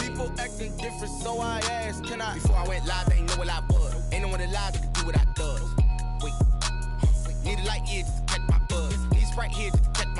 People acting different, so I asked. Can I? Before I went live, they ain't know what I was. Ain't no one alive that could do what I does. Wait. Need a light here just to catch my buzz. Need Sprite here just to catch my